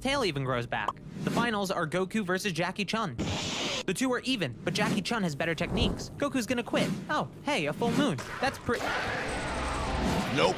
tail even grows back. The finals are Goku versus Jackie Chun. The two are even, but Jackie Chun has better techniques. Goku's gonna quit. Oh, hey, a full moon. That's Nope.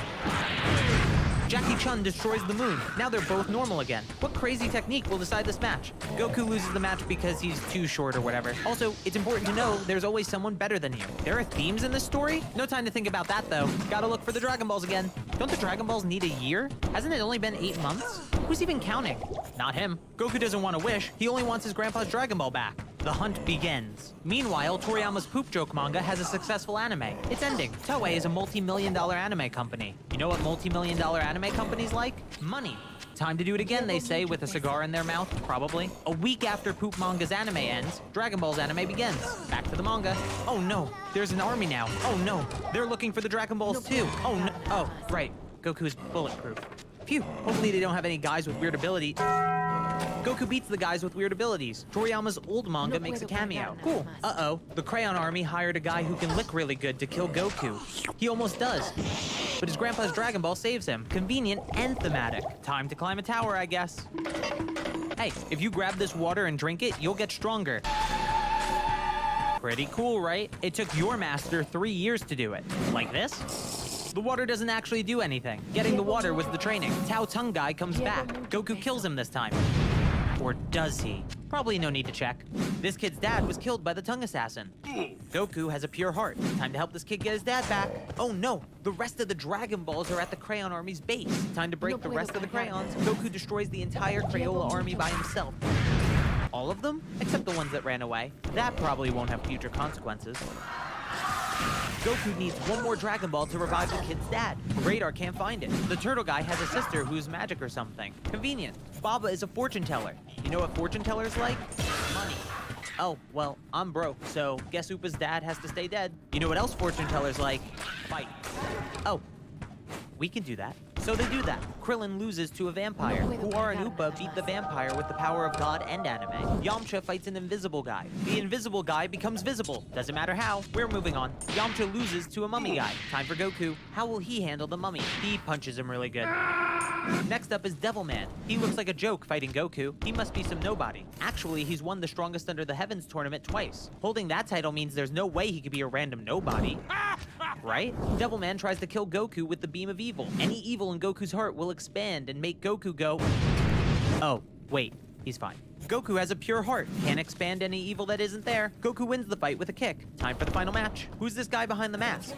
Jackie Chun destroys the moon. Now they're both normal again. What crazy technique will decide this match? Goku loses the match because he's too short or whatever. Also, it's important to know there's always someone better than you. There are themes in this story? No time to think about that though. Gotta look for the Dragon Balls again. Don't the Dragon Balls need a year? Hasn't it only been 8 months? Who's even counting? Not him. Goku doesn't want to wish. He only wants his grandpa's Dragon Ball back. The hunt begins. Meanwhile, Toriyama's Poop Joke manga has a successful anime. It's ending. Toei is a multi-million-dollar anime company. You know what multi-million-dollar anime companies like? Money. Time to do it again, they say, with a cigar in their mouth, probably. A week after Poop Manga's anime ends, Dragon Ball's anime begins. Back to the manga. Oh no, there's an army now. Oh no, they're looking for the Dragon Balls too. Oh no, oh, right, Goku's bulletproof. Phew, hopefully they don't have any guys with weird ability. Goku beats the guys with weird abilities. Toriyama's old manga makes a cameo. Cool. Uh-oh, the Crayon Army hired a guy who can lick really good to kill Goku. He almost does. But his grandpa's Dragon Ball saves him. Convenient and thematic. Time to climb a tower, I guess. Hey, if you grab this water and drink it, you'll get stronger. Pretty cool, right? It took your master 3 years to do it. Like this? The water doesn't actually do anything. Getting the water was the training. Tao Tung guy comes back. Goku kills him this time. Or does he? Probably no need to check. This kid's dad was killed by the tongue assassin. Goku has a pure heart. Time to help this kid get his dad back. Oh no, the rest of the Dragon Balls are at the Crayon Army's base. Time to break the rest of the crayons. Goku destroys the entire Crayola army by himself. All of them? Except the ones that ran away. That probably won't have future consequences. Goku needs one more Dragon Ball to revive the kid's dad. Radar can't find it. The turtle guy has a sister who's magic or something. Convenient. Baba is a fortune teller. You know what fortune tellers like? Money. Oh, well, I'm broke, so guess Upa's dad has to stay dead. You know what else fortune tellers like? Fight. Oh, we can do that. So they do that. Krillin loses to a vampire. Puar and Upa beat the vampire with the power of God and anime. Yamcha fights an invisible guy. The invisible guy becomes visible. Doesn't matter how. We're moving on. Yamcha loses to a mummy guy. Time for Goku. How will he handle the mummy? He punches him really good. Next up is Devilman. He looks like a joke fighting Goku. He must be some nobody. Actually, he's won the Strongest Under the Heavens tournament twice. Holding that title means there's no way he could be a random nobody. Right? Devilman tries to kill Goku with the Beam of Evil. Any evil in Goku's heart will expand and make Goku go... Oh, wait, he's fine. Goku has a pure heart. Can't expand any evil that isn't there. Goku wins the fight with a kick. Time for the final match. Who's this guy behind the mask?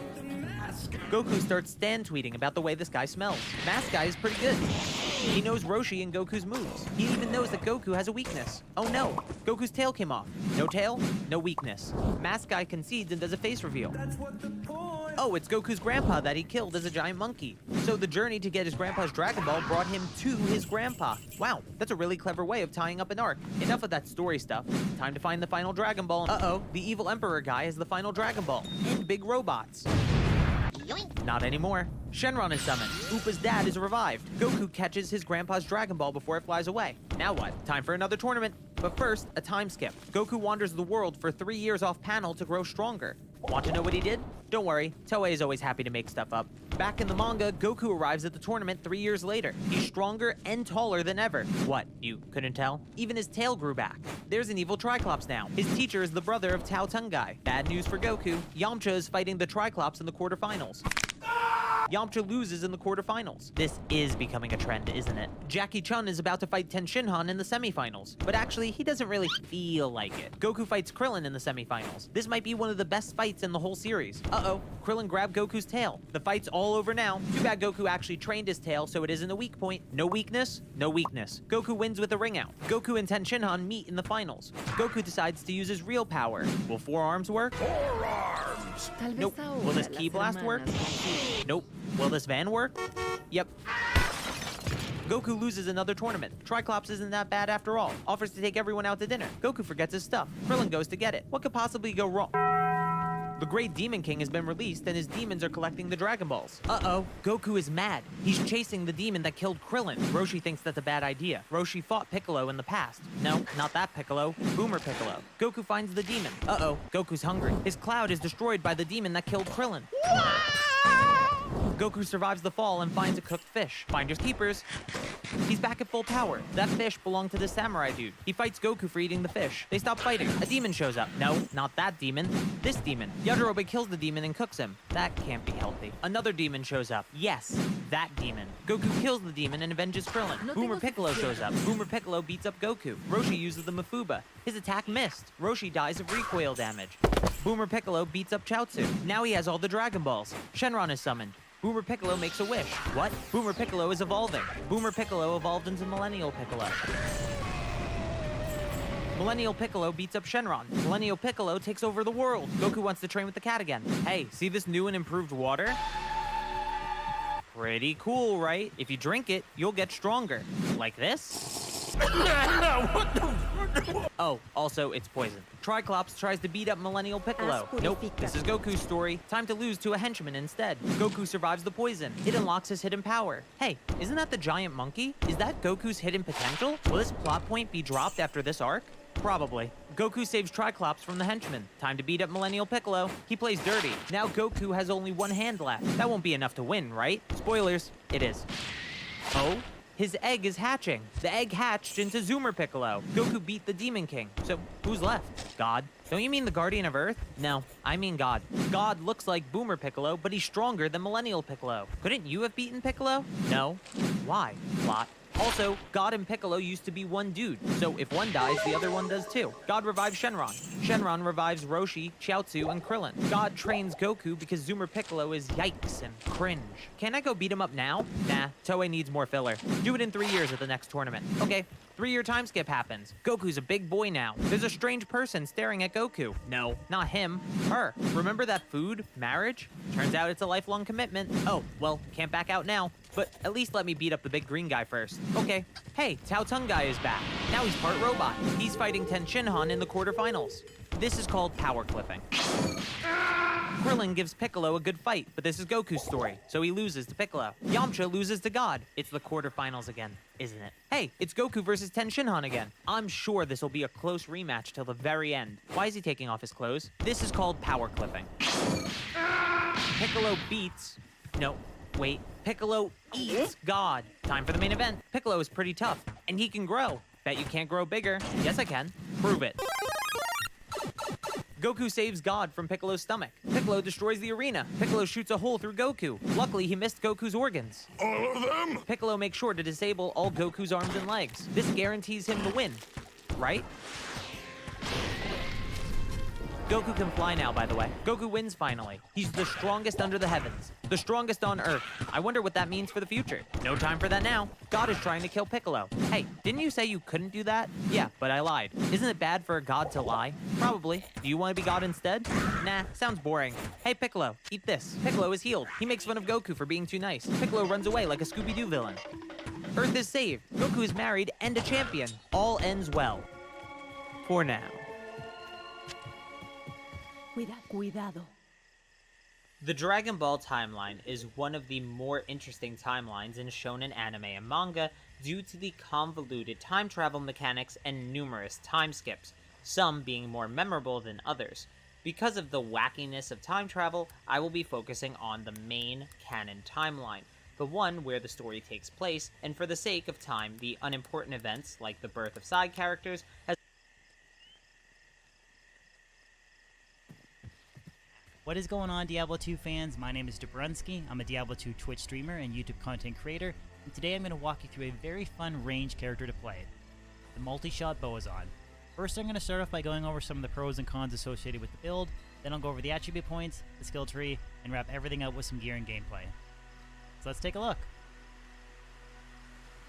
Goku starts stan-tweeting about the way this guy smells. Mask guy is pretty good. He knows Roshi and Goku's moves. He even knows that Goku has a weakness. Oh no, Goku's tail came off. No tail, no weakness. Mask guy concedes and does a face reveal. Oh, it's Goku's grandpa that he killed as a giant monkey. So the journey to get his grandpa's Dragon Ball brought him to his grandpa. Wow, that's a really clever way of tying up an arc. Enough of that story stuff. Time to find the final Dragon Ball. Uh-oh, the evil Emperor guy has the final Dragon Ball. And big robots. Not anymore. Shenron is summoned. Upa's dad is revived. Goku catches his grandpa's Dragon Ball before it flies away. Now what? Time for another tournament. But first, a time skip. Goku wanders the world for 3 years off panel to grow stronger. Want to know what he did? Don't worry, Toei is always happy to make stuff up. Back in the manga, Goku arrives at the tournament 3 years later. He's stronger and taller than ever. What, you couldn't tell? Even his tail grew back. There's an evil Triclops now. His teacher is the brother of Tao Tung guy. Bad news for Goku. Yamcha is fighting the Triclops in the quarterfinals. Yamcha loses in the quarterfinals. This is becoming a trend, isn't it? Jackie Chun is about to fight Ten Shinhan in the semifinals, but actually, he doesn't really feel like it. Goku fights Krillin in the semifinals. This might be one of the best fights in the whole series. Uh-oh, Krillin grabbed Goku's tail. The fight's all over now. Too bad Goku actually trained his tail, so it isn't a weak point. No weakness, no weakness. Goku wins with a ring out. Goku and Ten Shinhan meet in the finals. Goku decides to use his real power. Will forearms work? Forearms! Nope. Will this Ki Blast work? Nope. Will this van work? Yep. Goku loses another tournament. Triclops isn't that bad after all. Offers to take everyone out to dinner. Goku forgets his stuff. Krillin goes to get it. What could possibly go wrong? The Great Demon King has been released and his demons are collecting the Dragon Balls. Uh-oh, Goku is mad. He's chasing the demon that killed Krillin. Roshi thinks that's a bad idea. Roshi fought Piccolo in the past. No, not that Piccolo. Boomer Piccolo. Goku finds the demon. Uh-oh, Goku's hungry. His cloud is destroyed by the demon that killed Krillin. Goku survives the fall and finds a cooked fish. Finders keepers. He's back at full power. That fish belonged to the samurai dude. He fights Goku for eating the fish. They stop fighting. A demon shows up. No, not that demon. This demon. Yajirobe kills the demon and cooks him. That can't be healthy. Another demon shows up. Yes, that demon. Goku kills the demon and avenges Krillin. Boomer Piccolo shows up. Boomer Piccolo beats up Goku. Roshi uses the Mafuba. His attack missed. Roshi dies of recoil damage. Boomer Piccolo beats up Chaozu. Now he has all the Dragon Balls. Shenron is summoned. Boomer Piccolo makes a wish. What? Boomer Piccolo is evolving. Boomer Piccolo evolved into Millennial Piccolo. Millennial Piccolo beats up Shenron. Millennial Piccolo takes over the world. Goku wants to train with the cat again. Hey, see this new and improved water? Pretty cool, right? If you drink it, you'll get stronger. Like this? Oh, also, it's poison. Triclops tries to beat up Millennial Piccolo. Nope, this is Goku's story. Time to lose to a henchman instead. Goku survives the poison. It unlocks his hidden power. Hey, isn't that the giant monkey? Is that Goku's hidden potential? Will this plot point be dropped after this arc? Probably. Goku saves Triclops from the henchman. Time to beat up Millennial Piccolo. He plays dirty. Now Goku has only one hand left. That won't be enough to win, right? Spoilers, it is. Oh? His egg is hatching. The egg hatched into Zoomer Piccolo. Goku beat the Demon King. So who's left? God? Don't you mean the Guardian of Earth? No, I mean God. God looks like Boomer Piccolo, but he's stronger than Millennial Piccolo. Couldn't you have beaten Piccolo? No. Why? Plot. Also, God and Piccolo used to be one dude, so if one dies, the other one does too. God revives Shenron. Shenron revives Roshi, Chaozu, and Krillin. God trains Goku because Zoomer Piccolo is yikes and cringe. Can I go beat him up now? Nah, Toei needs more filler. Do it in 3 years at the next tournament. Okay, 3-year time skip happens. Goku's a big boy now. There's a strange person staring at Goku. No, not him. Her. Remember that food? Marriage? Turns out it's a lifelong commitment. Oh, well, can't back out now. But at least let me beat up the big green guy first. Okay. Hey, Tao Tung guy is back. Now he's part robot. He's fighting Ten Shinhan in the quarterfinals. This is called power clipping. Krillin gives Piccolo a good fight, but this is Goku's story, so he loses to Piccolo. Yamcha loses to God. It's the quarterfinals again, isn't it? Hey, it's Goku versus Ten Shinhan again. I'm sure this will be a close rematch till the very end. Why is he taking off his clothes? This is called power clipping. Piccolo beats... No, wait. Piccolo eats God. Time for the main event. Piccolo is pretty tough, and he can grow. Bet you can't grow bigger. Yes, I can. Prove it. Goku saves God from Piccolo's stomach. Piccolo destroys the arena. Piccolo shoots a hole through Goku. Luckily, he missed Goku's organs. All of them? Piccolo makes sure to disable all Goku's arms and legs. This guarantees him the win, right? Goku can fly now, by the way. Goku wins finally. He's the strongest under the heavens. The strongest on Earth. I wonder what that means for the future. No time for that now. God is trying to kill Piccolo. Hey, didn't you say you couldn't do that? Yeah, but I lied. Isn't it bad for a god to lie? Probably. Do you want to be God instead? Nah, sounds boring. Hey, Piccolo, eat this. Piccolo is healed. He makes fun of Goku for being too nice. Piccolo runs away like a Scooby-Doo villain. Earth is saved. Goku is married and a champion. All ends well. For now. Cuidado. The Dragon Ball timeline is one of the more interesting timelines in shonen anime and manga due to the convoluted time travel mechanics and numerous time skips, some being more memorable than others. Because of the wackiness of time travel, I will be focusing on the main canon timeline, the one where the story takes place, and for the sake of time, the unimportant events, like the birth of side characters, has What is going on, Diablo 2 fans? My name is Dobrunsky. I'm a Diablo 2 Twitch streamer and YouTube content creator, and today I'm going to walk you through a very fun range character to play, the multi-shot Boazon. First, I'm going to start off by going over some of the pros and cons associated with the build, then I'll go over the attribute points, the skill tree, and wrap everything up with some gear and gameplay. So let's take a look.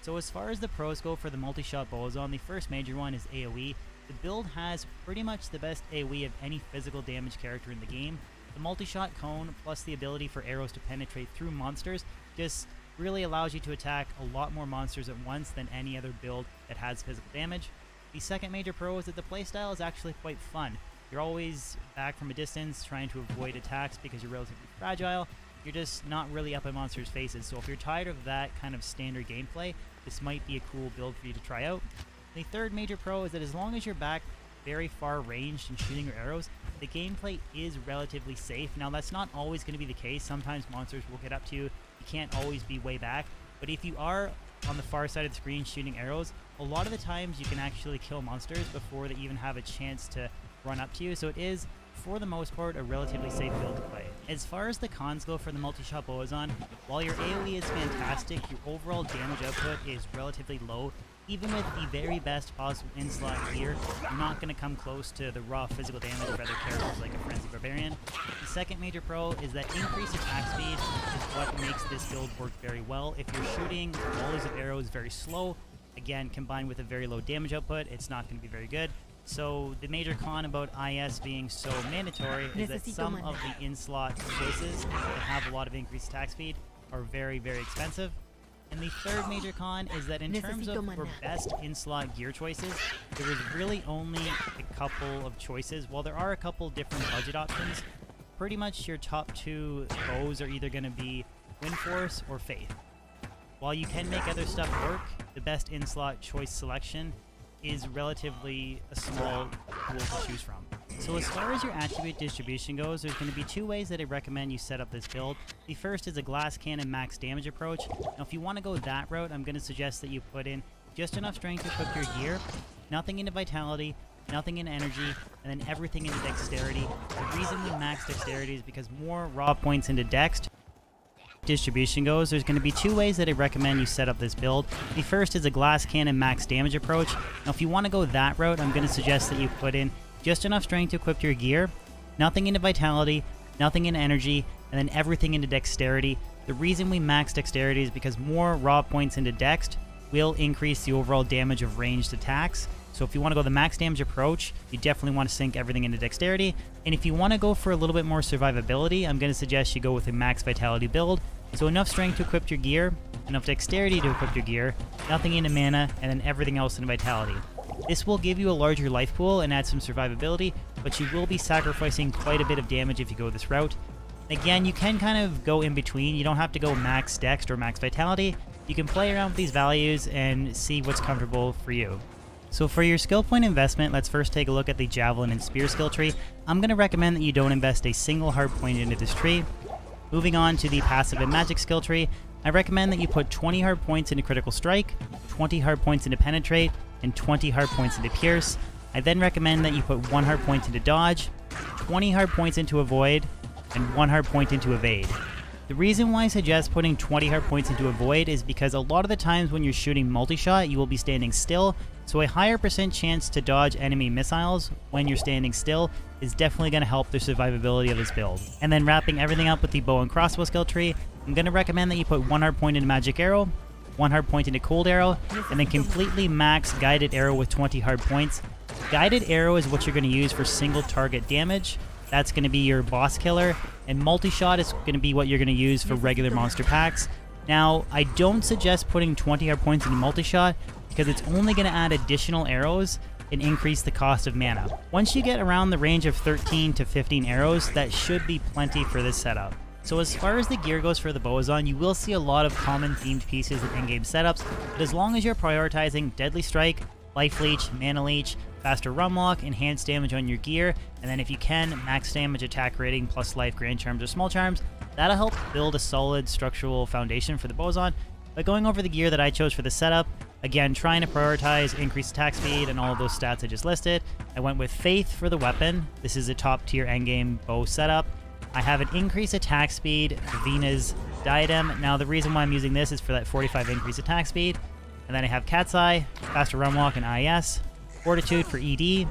So as far as the pros go for the multi-shot Boazon, the first major one is AoE. The build has pretty much the best AoE of any physical damage character in the game. The multi-shot cone, plus the ability for arrows to penetrate through monsters, just really allows you to attack a lot more monsters at once than any other build that has physical damage. The second major pro is that the playstyle is actually quite fun. You're always back from a distance trying to avoid attacks because you're relatively fragile. You're just not really up in monsters' faces, so if you're tired of that kind of standard gameplay, this might be a cool build for you to try out. The third major pro is that as long as you're back very far ranged and shooting your arrows, the gameplay is relatively safe. Now that's not always going to be the case. Sometimes monsters will get up to you You can't always be way back, but if you are on the far side of the screen shooting arrows, a lot of the times you can actually kill monsters before they even have a chance to run up to you, so it is, for the most part, a relatively safe build to play. As far as the cons go for the multi-shot Boazon, while your AoE is fantastic, your overall damage output is relatively low. Even with the very best possible in-slot gear, you're not going to come close to the raw physical damage of other characters like a Frenzy Barbarian. The second major pro is that increased attack speed is what makes this build work very well. If you're shooting volleys of arrows very slow, again, combined with a very low damage output, it's not going to be very good. So the major con about IS being so mandatory is that some of the in-slot choices that have a lot of increased attack speed are very, very expensive. And the third major con is that in terms of for best in-slot gear choices, there is really only a couple of choices. While there are a couple different budget options, pretty much your top two bows are either going to be Wind Force or Faith. While you can make other stuff work, the best in-slot choice selection is relatively a small pool to choose from. So as far as your attribute distribution goes, there's going to be two ways that I recommend you set up this build. The first is a glass cannon max damage approach. Now if you want to go that route, I'm going to suggest that you put in just enough strength to equip your gear, nothing into vitality, nothing into energy, and then everything into dexterity. The reason we max dexterity is because more raw points into dex distribution goes, there's going to be two ways that I recommend you set up this build. The first is a glass cannon max damage approach. Now if you want to go that route, I'm going to suggest that you put in just enough strength to equip your gear, nothing into vitality, nothing into energy, and then everything into dexterity. The reason we max dexterity is because more raw points into dex will increase the overall damage of ranged attacks. So if you want to go the max damage approach, you definitely want to sink everything into dexterity. And if you want to go for a little bit more survivability, I'm going to suggest you go with a max vitality build. So enough strength to equip your gear, enough dexterity to equip your gear, nothing into mana, and then everything else in vitality. This will give you a larger life pool and add some survivability, but you will be sacrificing quite a bit of damage if you go this route. Again, you can kind of go in between. You don't have to go max dex or max vitality. You can play around with these values and see what's comfortable for you. So for your skill point investment, let's first take a look at the Javelin and Spear skill tree. I'm going to recommend that you don't invest a single hard point into this tree. Moving on to the passive and magic skill tree, I recommend that you put 20 hard points into Critical Strike, 20 hard points into Penetrate, and 20 hard points into Pierce. I then recommend that you put 1 hard point into Dodge, 20 hard points into Avoid, and 1 hard point into Evade. The reason why I suggest putting 20 hard points into Avoid is because a lot of the times when you're shooting multi-shot, you will be standing still, so a higher % chance to dodge enemy missiles when you're standing still is definitely going to help the survivability of this build. And then wrapping everything up with the bow and crossbow skill tree, I'm going to recommend that you put 1 hard point into Magic Arrow, 1 hard point into Cold Arrow, and then completely max Guided Arrow with 20 hard points. Guided Arrow is what you're going to use for single target damage. That's going to be your boss killer, and multi-shot is going to be what you're going to use for regular monster packs. Now, I don't suggest putting 20 hard points into multi-shot because it's only going to add additional arrows and increase the cost of mana. Once you get around the range of 13 to 15 arrows, that should be plenty for this setup. So as far as the gear goes for the Boazon, you will see a lot of common themed pieces in in-game setups, but as long as you're prioritizing Deadly Strike, Life Leech, Mana Leech, faster run walk, enhanced damage on your gear, and then if you can, max damage attack rating plus life, Grand Charms, or Small Charms, that'll help build a solid structural foundation for the Boazon. But going over the gear that I chose for the setup, again, trying to prioritize increased attack speed and all of those stats I just listed, I went with Faith for the weapon. This is a top tier endgame bow setup. I have an increased attack speed, Vina's Diadem. Now the reason why I'm using this is for that 45 increased attack speed. And then I have Cat's Eye, faster run walk, and IS. Fortitude for ED,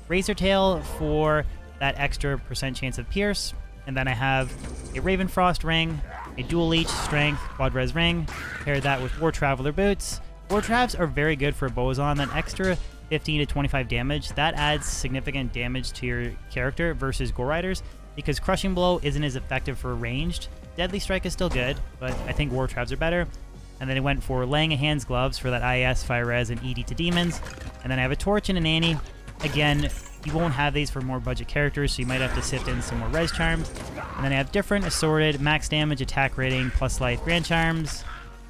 Razor Tail for that extra % chance of Pierce, and then I have a Ravenfrost ring, a Dual Leech Strength Quad Res ring, pair that with War Traveler boots. War Travs are very good for Boazon. That extra 15 to 25 damage, that adds significant damage to your character versus Gore Riders, because Crushing Blow isn't as effective for ranged. Deadly Strike is still good, but I think War Travs are better. And then I went for Laying of Hands gloves for that IS, Fire Res, and ED to demons. And then I have a Torch and an Annie. Again, you won't have these for more budget characters, so you might have to sift in some more Res Charms. And then I have different assorted max damage, attack rating, plus life, Grand Charms,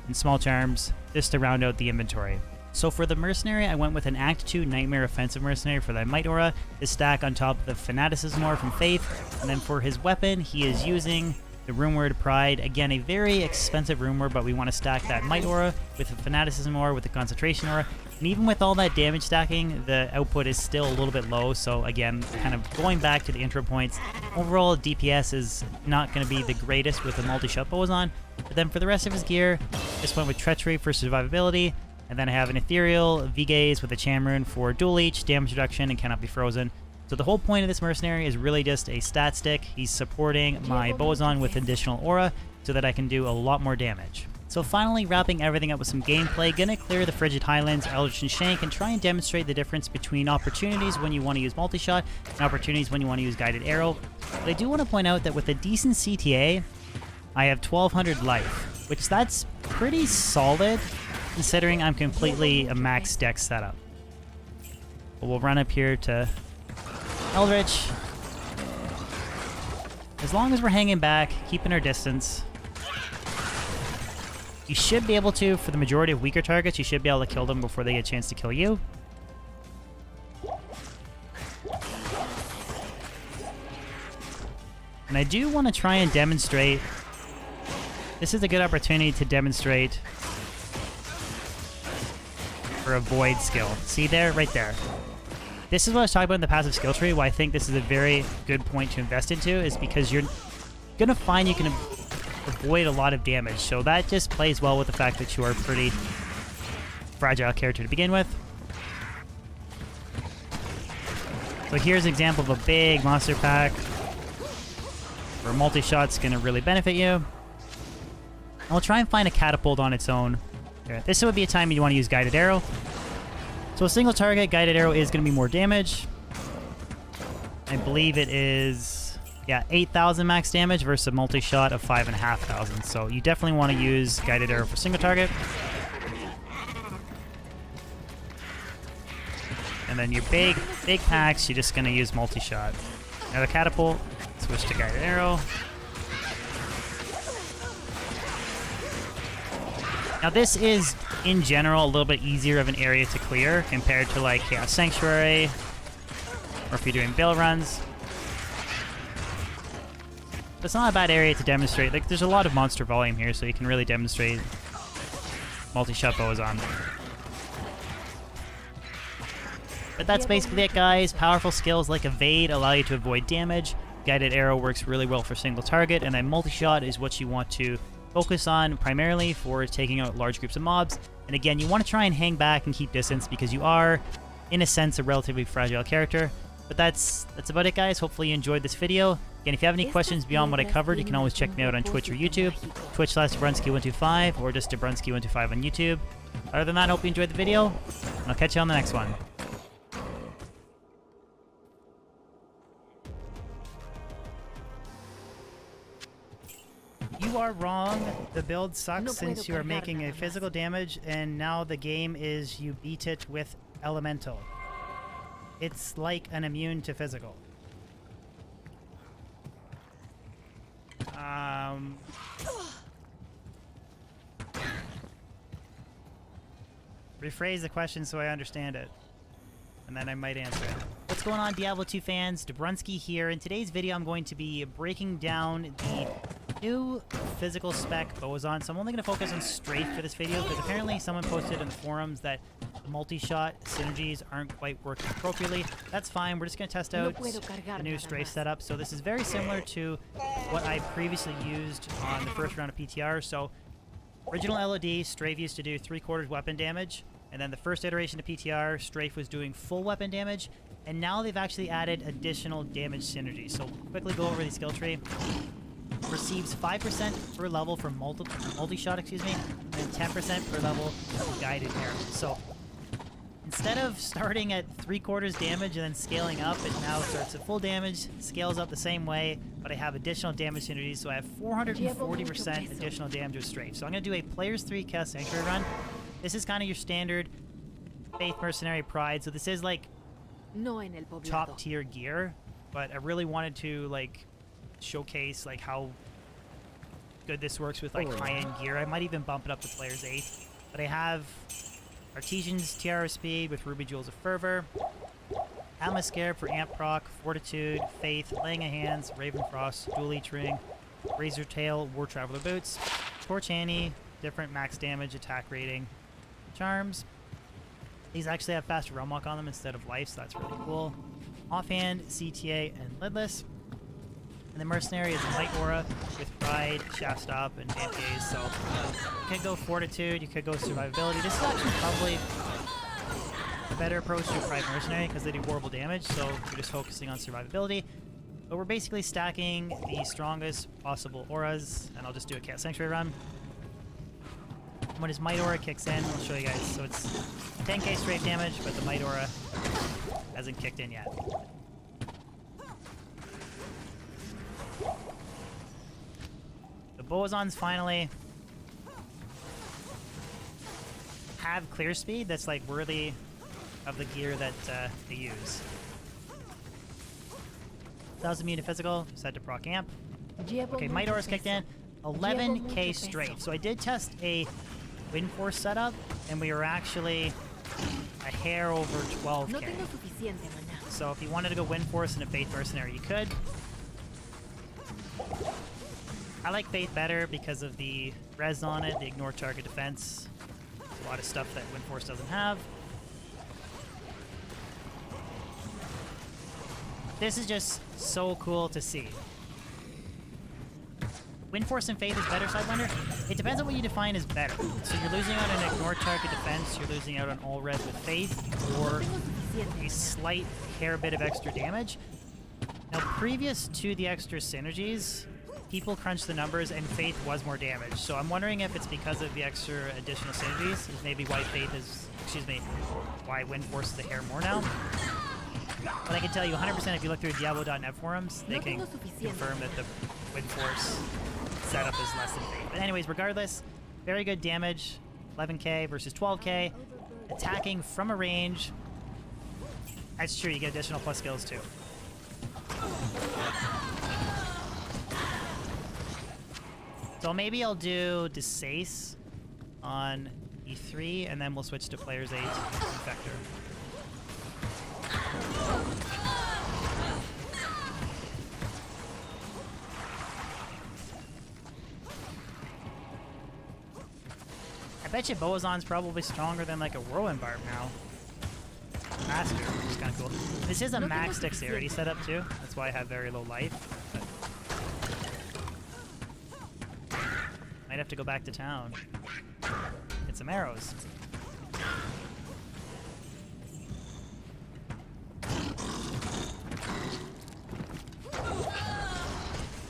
and Small Charms, just to round out the inventory. So for the Mercenary, I went with an Act 2 Nightmare Offensive Mercenary for that Might Aura, to stack on top of the Fanaticism Aura from Faith. And then for his weapon, he is using the Rune Word Pride. Again, a very expensive Rune Word, but we want to stack that Might Aura with the Fanaticism Aura, with the Concentration Aura. And even with all that damage stacking, the output is still a little bit low. So again, kind of going back to the intro points, overall DPS is not going to be the greatest with a multi-shot Boazon. But then for the rest of his gear, just went with Treachery for survivability. And then I have an Ethereal, V-Gaze with a Cham Rune for dual leech, damage reduction, and cannot be frozen. So the whole point of this mercenary is really just a stat stick. He's supporting my Boazon with additional aura so that I can do a lot more damage. So finally, wrapping everything up with some gameplay, gonna clear the Frigid Highlands, Eldritch and Shank, and try and demonstrate the difference between opportunities when you want to use multi-shot and opportunities when you want to use Guided Arrow. But I do want to point out that with a decent CTA, I have 1200 life, which that's pretty solid considering I'm completely a max dex setup. But we'll run up here to Eldritch. As long as we're hanging back, keeping our distance, you should be able to, for the majority of weaker targets, you should be able to kill them before they get a chance to kill you. And I do want to try and demonstrate, this is a good opportunity to demonstrate for a Void skill. See there? Right there. This is what I was talking about in the passive skill tree, why I think this is a very good point to invest into, is because you're going to find you can avoid a lot of damage. So that just plays well with the fact that you are a pretty fragile character to begin with. So here's an example of a big monster pack where multi-shot's going to really benefit you. I'll try and find a catapult on its own. Here. This would be a time you want to use Guided Arrow. So a single target Guided Arrow is going to be more damage. I believe it is, yeah, 8,000 max damage versus a multi-shot of 5,500. So you definitely want to use Guided Arrow for single target. And then your big packs, you're just going to use multi-shot. Now the catapult, switch to Guided Arrow. Now this is, in general, a little bit easier of an area to clear compared to like Chaos Sanctuary, or if you're doing Baal Runs. But it's not a bad area to demonstrate. Like, there's a lot of monster volume here, so you can really demonstrate multi-shot Boazon. But that's basically it, guys. Powerful skills like Evade allow you to avoid damage. Guided Arrow works really well for single target, and then multi-shot is what you want to focus on primarily for taking out large groups of mobs. And again, you want to try and hang back and keep distance because you are, in a sense, a relatively fragile character. But that's about it, guys. Hopefully you enjoyed this video. Again, if you have any questions beyond what I covered, you can always check me out on Twitch or YouTube. Twitch/Dabrunski125 or just Dabrunski125 on YouTube. Other than that, I hope you enjoyed the video, and I'll catch you on the next one. You are wrong. The build sucks since you are making a physical damage, and now the game is you beat it with elemental. It's like an immune to physical. Rephrase the question so I understand it, and then I might answer it. What's going on, Diablo 2 fans? Dabrunski here. In today's video, I'm going to be breaking down the new physical spec Boazon. So I'm only going to focus on Strafe for this video because apparently someone posted in the forums that multi-shot synergies aren't quite working appropriately. That's fine. We're just going to test out the new Strafe setup. So this is very similar to what I previously used on the first round of PTR. So original LOD, Strafe used to do 3/4 weapon damage. And then the first iteration of PTR, Strafe was doing full weapon damage. And now they've actually added additional damage synergy. So quickly go over the skill tree. Receives 5% per level from multi-shot, and 10% per level from guided arrow. So instead of starting at 3/4 damage and then scaling up, it now starts at full damage, scales up the same way, but I have additional damage synergies, so I have 440% additional damage with Strafe. So I'm going to do a Players 3 Chaos Sanctuary run. This is kind of your standard Faith Mercenary Pride, so this is like top tier gear, but I really wanted to like showcase like how good this works with like high-end gear. I might even bump it up to Players 8, but I have Artesian's Tiara Speed with Ruby Jewels of Fervor, Atmoscarab for Amp Proc, Fortitude, Faith, Laying of Hands, Raven Frost, Dual Leech Ring, Razor Tail, War Traveler Boots, Torch Annie, different max damage, attack rating, charms. These actually have faster realm walk on them instead of life, so that's really cool. Offhand, CTA, and Lidless. And the Mercenary is a Light Aura with Pride, Shaft Stop, and Jam Gaze, so you could go Fortitude, you could go Survivability. This is actually probably a better approach to a Pride Mercenary because they do horrible damage, so we're just focusing on Survivability. But we're basically stacking the strongest possible auras, and I'll just do a Chaos Sanctuary run. When his Might Aura kicks in, I'll show you guys. So it's 10k straight damage, but the Might Aura hasn't kicked in yet. The Bosons finally have clear speed that's like worthy of the gear that they use. 1000 immune to physical, set to proc amp. Okay, Might Aura's kicked in. 11k straight. So I did test a Wind Force setup, and we were actually a hair over 12k. So if you wanted to go Wind Force and a Faith Mercenary, you could. I like Faith better because of the res on it, the ignore target defense. A lot of stuff that Wind Force doesn't have. This is just so cool to see. Wind Force and Faith is better, Sidewinder? It depends on what you define as better. So you're losing out on ignore target defense, you're losing out on all res with Faith, or a slight hair bit of extra damage. Now, previous to the extra synergies, people crunched the numbers and Faith was more damage. So I'm wondering if it's because of the extra additional synergies, is maybe why Faith is, why Wind Force is a hair more now. But I can tell you 100% if you look through Diablo.net forums, they can confirm that the Wind Force setup is less than Faith. But anyways, regardless, very good damage. 11k versus 12k. Attacking from a range. That's true, you get additional plus skills too. So maybe I'll do Desace on E3, and then we'll switch to Players 8 Infector. I bet you Boazon's probably stronger than like a Whirlwind Barb now. Master, which is kind of cool. This is a max dexterity setup too. That's why I have very low life. But might have to go back to town. Get some arrows.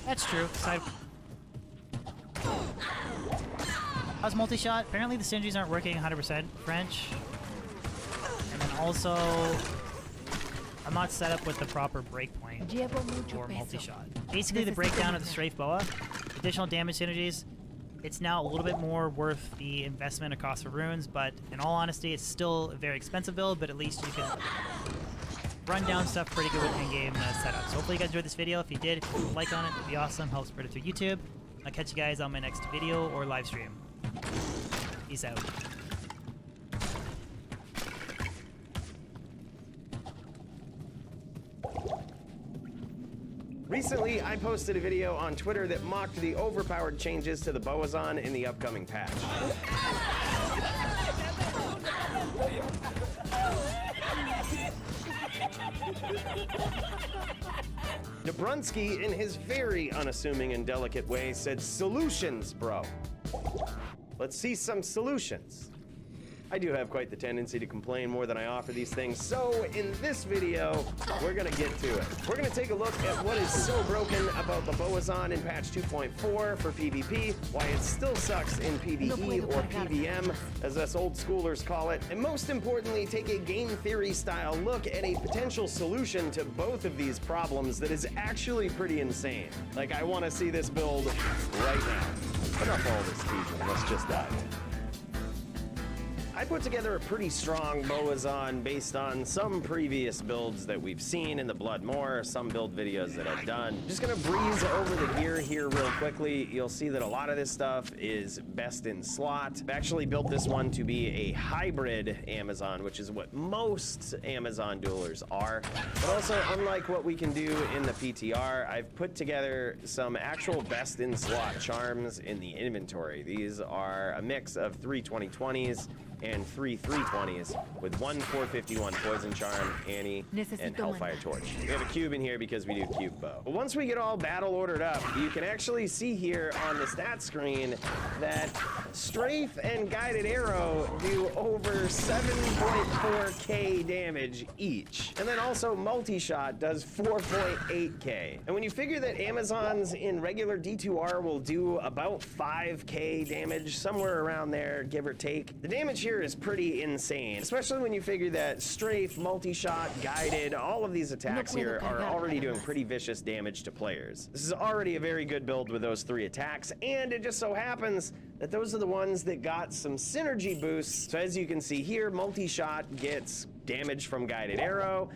That's true. How's multi-shot? Apparently the synergies aren't working 100% French. And then also, I'm not set up with the proper breakpoint for multi-shot. Basically the breakdown of the Strafe Boa, additional damage synergies, it's now a little bit more worth the investment of cost for runes, but in all honesty, it's still a very expensive build, but at least you can run down stuff pretty good with in-game setups. So hopefully you guys enjoyed this video. If you did, like on it, it'd be awesome. Help spread it through YouTube. I'll catch you guys on my next video or live stream. Peace out. Recently, I posted a video on Twitter that mocked the overpowered changes to the Boazon in the upcoming patch. Nabrunsky, in his very unassuming and delicate way, said, "Solutions, bro. Let's see some solutions." I do have quite the tendency to complain more than I offer these things, so in this video, we're gonna get to it. We're gonna take a look at what is so broken about the Boazon in patch 2.4 for PvP, why it still sucks in PvE or PvM, as us old schoolers call it, and most importantly, take a game theory style look at a potential solution to both of these problems that is actually pretty insane. Like, I wanna see this build right now. Enough all this teasing, let's just dive in. I put together a pretty strong Boazon based on some previous builds that we've seen in the Bloodmore, some build videos that I've done. Just gonna breeze over the gear here real quickly. You'll see that a lot of this stuff is best in slot. I've actually built this one to be a hybrid Amazon, which is what most Amazon duelers are. But also, unlike what we can do in the PTR, I've put together some actual best in slot charms in the inventory. These are a mix of 3 2020s and 3 320s with 1 451 Poison Charm, Annie, and Hellfire Torch. We have a cube in here because we do cube bow. But once we get all battle ordered up, you can actually see here on the stat screen that Strafe and Guided Arrow do over 7.4k damage each. And then also Multi-Shot does 4.8k. And when you figure that Amazons in regular D2R will do about 5k damage, somewhere around there, give or take, the damage here is pretty insane, especially when you figure that Strafe, Multi-Shot, Guided, all of these attacks here are already doing pretty vicious damage to players. This is already a very good build with those 3 attacks, and it just so happens that those are the ones that got some synergy boosts. So as you can see here, Multi-Shot gets damage from Guided Arrow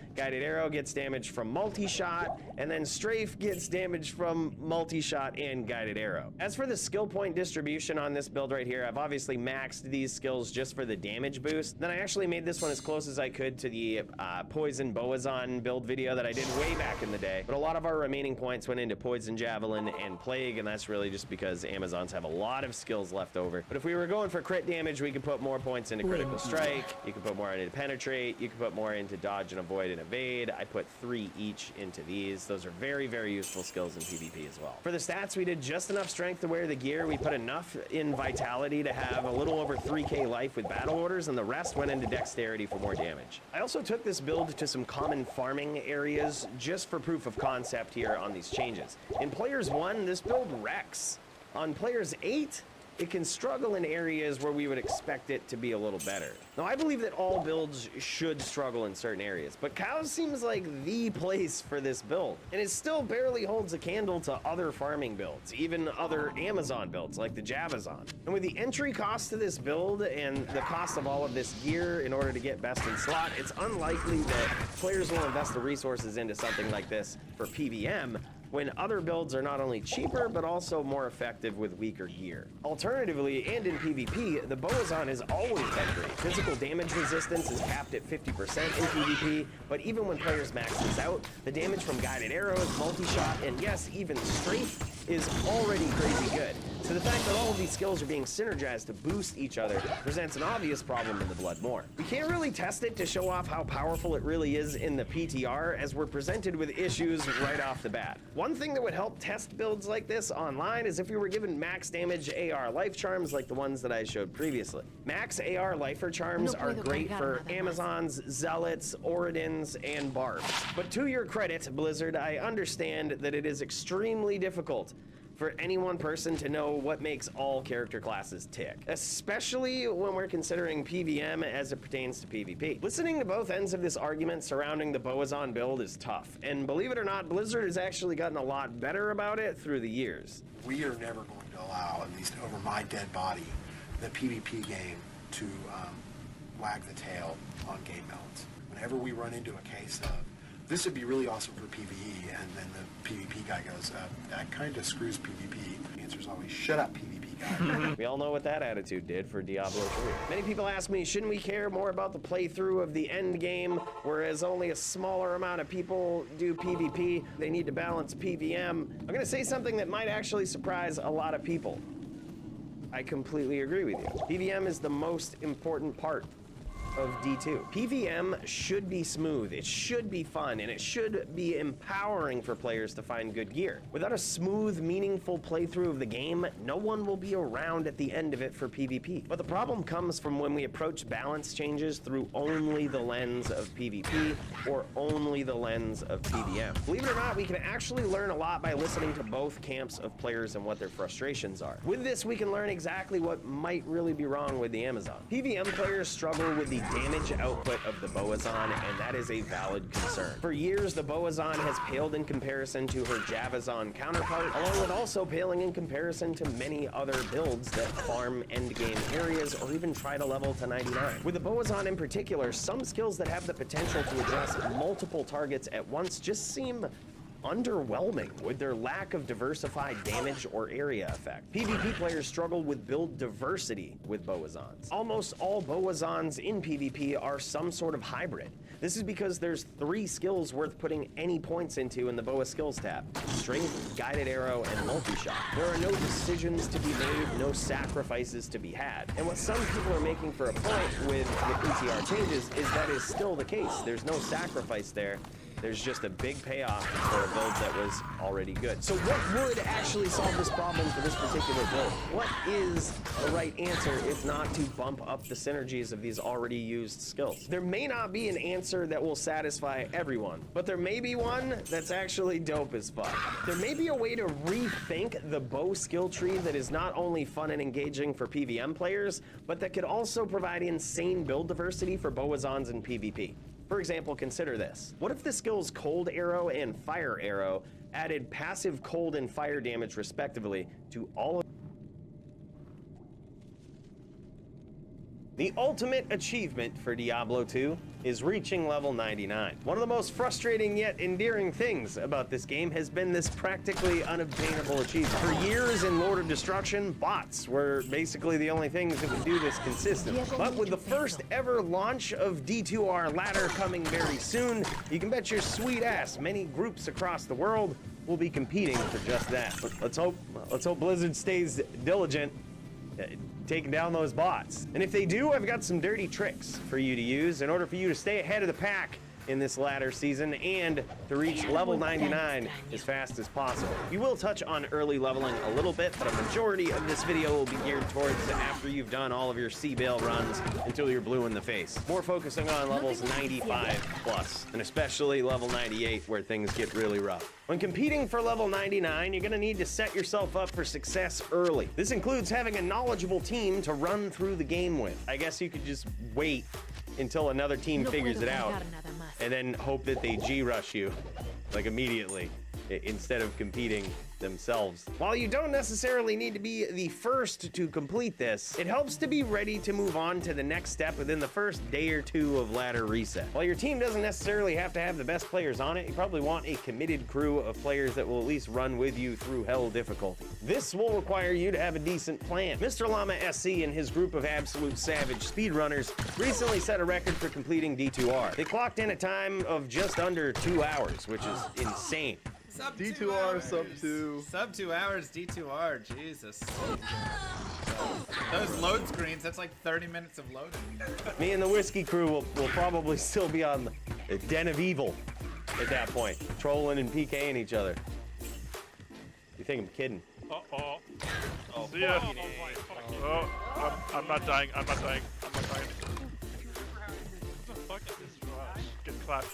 gets damage from Multi-Shot, and then Strafe gets damage from Multi-Shot and Guided Arrow. As for the skill point distribution on this build right here, I've obviously maxed these skills just for the damage boost. Then I actually made this one as close as I could to the Poison Boazon build video that I did way back in the day. But a lot of our remaining points went into Poison Javelin and Plague, and that's really just because Amazons have a lot of skills left over. But if we were going for crit damage, we could put more points into Critical Strike, you can put more into Penetrate, you can put more into Dodge and Avoid and Evade. I put 3 each into these. Those are very, very useful skills in PvP as well. For the stats, we did just enough strength to wear the gear. We put enough in Vitality to have a little over 3k life with battle orders, and the rest went into Dexterity for more damage. I also took this build to some common farming areas just for proof of concept here on these changes. In Players 1, this build wrecks. On Players 8, it can struggle in areas where we would expect it to be a little better. Now, I believe that all builds should struggle in certain areas, but Cows seems like the place for this build, and it still barely holds a candle to other farming builds, even other Amazon builds like the Javazon. And with the entry cost to this build and the cost of all of this gear in order to get best in slot, it's unlikely that players will invest the resources into something like this for PVM, when other builds are not only cheaper, but also more effective with weaker gear. Alternatively, and in PvP, the Boazon has always been great. Physical damage resistance is capped at 50% in PvP, but even when players max this out, the damage from Guided Arrows, Multi-Shot, and yes, even Strafe is already crazy good. So the fact that all of these skills are being synergized to boost each other presents an obvious problem in the Bloodmore. We can't really test it to show off how powerful it really is in the PTR, as we're presented with issues right off the bat. One thing that would help test builds like this online is if we were given max damage AR life charms like the ones that I showed previously. Max AR lifer charms are great for Amazons, Zealots, Oridans, and Barbs. But to your credit, Blizzard, I understand that it is extremely difficult for any one person to know what makes all character classes tick, especially when we're considering PVM as it pertains to PvP. Listening to both ends of this argument surrounding the Boazon build is tough, and believe it or not, Blizzard has actually gotten a lot better about it through the years. We are never going to allow, at least over my dead body, the PvP game to wag the tail on game melons. Whenever we run into a case of, this would be really awesome for PvE, and then the PvP guy goes, that kind of screws PvP. The answer is always, shut up, PvP guy. We all know what that attitude did for Diablo 3. Many people ask me, shouldn't we care more about the playthrough of the end game, whereas only a smaller amount of people do PvP? They need to balance PVM. I'm gonna say something that might actually surprise a lot of people. I completely agree with you. PVM is the most important part of D2. PVM should be smooth, it should be fun, and it should be empowering for players to find good gear. Without a smooth, meaningful playthrough of the game, no one will be around at the end of it for PvP. But the problem comes from when we approach balance changes through only the lens of PvP or only the lens of PVM. Believe it or not, we can actually learn a lot by listening to both camps of players and what their frustrations are. With this, we can learn exactly what might really be wrong with the Amazon. PVM players struggle with the damage output of the Boazon, and that is a valid concern. For years, the Boazon has paled in comparison to her Javazon counterpart, along with also paling in comparison to many other builds that farm endgame areas or even try to level to 99. With the Boazon in particular, some skills that have the potential to address multiple targets at once just seem underwhelming with their lack of diversified damage or area effect. PvP players struggle with build diversity with Boazons. Almost all Boazons in PvP are some sort of hybrid. This is because there's 3 skills worth putting any points into in the Boa skills tab: Strength, Guided Arrow, and Multi-Shot. There are no decisions to be made, no sacrifices to be had. And what some people are making for a point with the PTR changes is that is still the case. There's no sacrifice there. There's just a big payoff for a build that was already good. So what would actually solve this problem for this particular build? What is the right answer if not to bump up the synergies of these already used skills? There may not be an answer that will satisfy everyone, but there may be one that's actually dope as fuck. There may be a way to rethink the bow skill tree that is not only fun and engaging for PVM players, but that could also provide insane build diversity for Boazons in PvP. For example, consider this. What if the skills Cold Arrow and Fire Arrow added passive cold and fire damage respectively to all of the ultimate achievement for Diablo 2 is reaching level 99. One of the most frustrating yet endearing things about this game has been this practically unobtainable achievement. For years in Lord of Destruction, bots were basically the only things that would do this consistently. But with the first ever launch of D2R Ladder coming very soon, you can bet your sweet ass many groups across the world will be competing for just that. Let's hope Blizzard stays diligent, taking down those bots. And if they do, I've got some dirty tricks for you to use in order for you to stay ahead of the pack in this ladder season and to reach level 99 as fast as possible. We will touch on early leveling a little bit, but a majority of this video will be geared towards after you've done all of your C-Baal runs until you're blue in the face. More focusing on levels 95 plus, and especially level 98 where things get really rough. When competing for level 99, you're gonna need to set yourself up for success early. This includes having a knowledgeable team to run through the game with. I guess you could just wait until another team figures it out and then hope that they G-rush you, like immediately, instead of competing themselves. While you don't necessarily need to be the first to complete this, it helps to be ready to move on to the next step within the first day or two of ladder reset. While your team doesn't necessarily have to have the best players on it, you probably want a committed crew of players that will at least run with you through hell difficulty. This will require you to have a decent plan. Mr. Llama SC and his group of absolute savage speedrunners recently set a record for completing D2R. They clocked in a time of just under 2 hours, which is insane. Sub D2R, sub 2. Sub 2 hours, D2R, Jesus. Those load screens, that's like 30 minutes of loading. Me and the Whiskey crew will probably still be on the Den of Evil at that point, trolling and PKing each other. You think I'm kidding? Uh-oh. Oh, see ya. Oh, I'm not dying. I'm not dying. I'm not dying. What the fuck is this? Get clapped.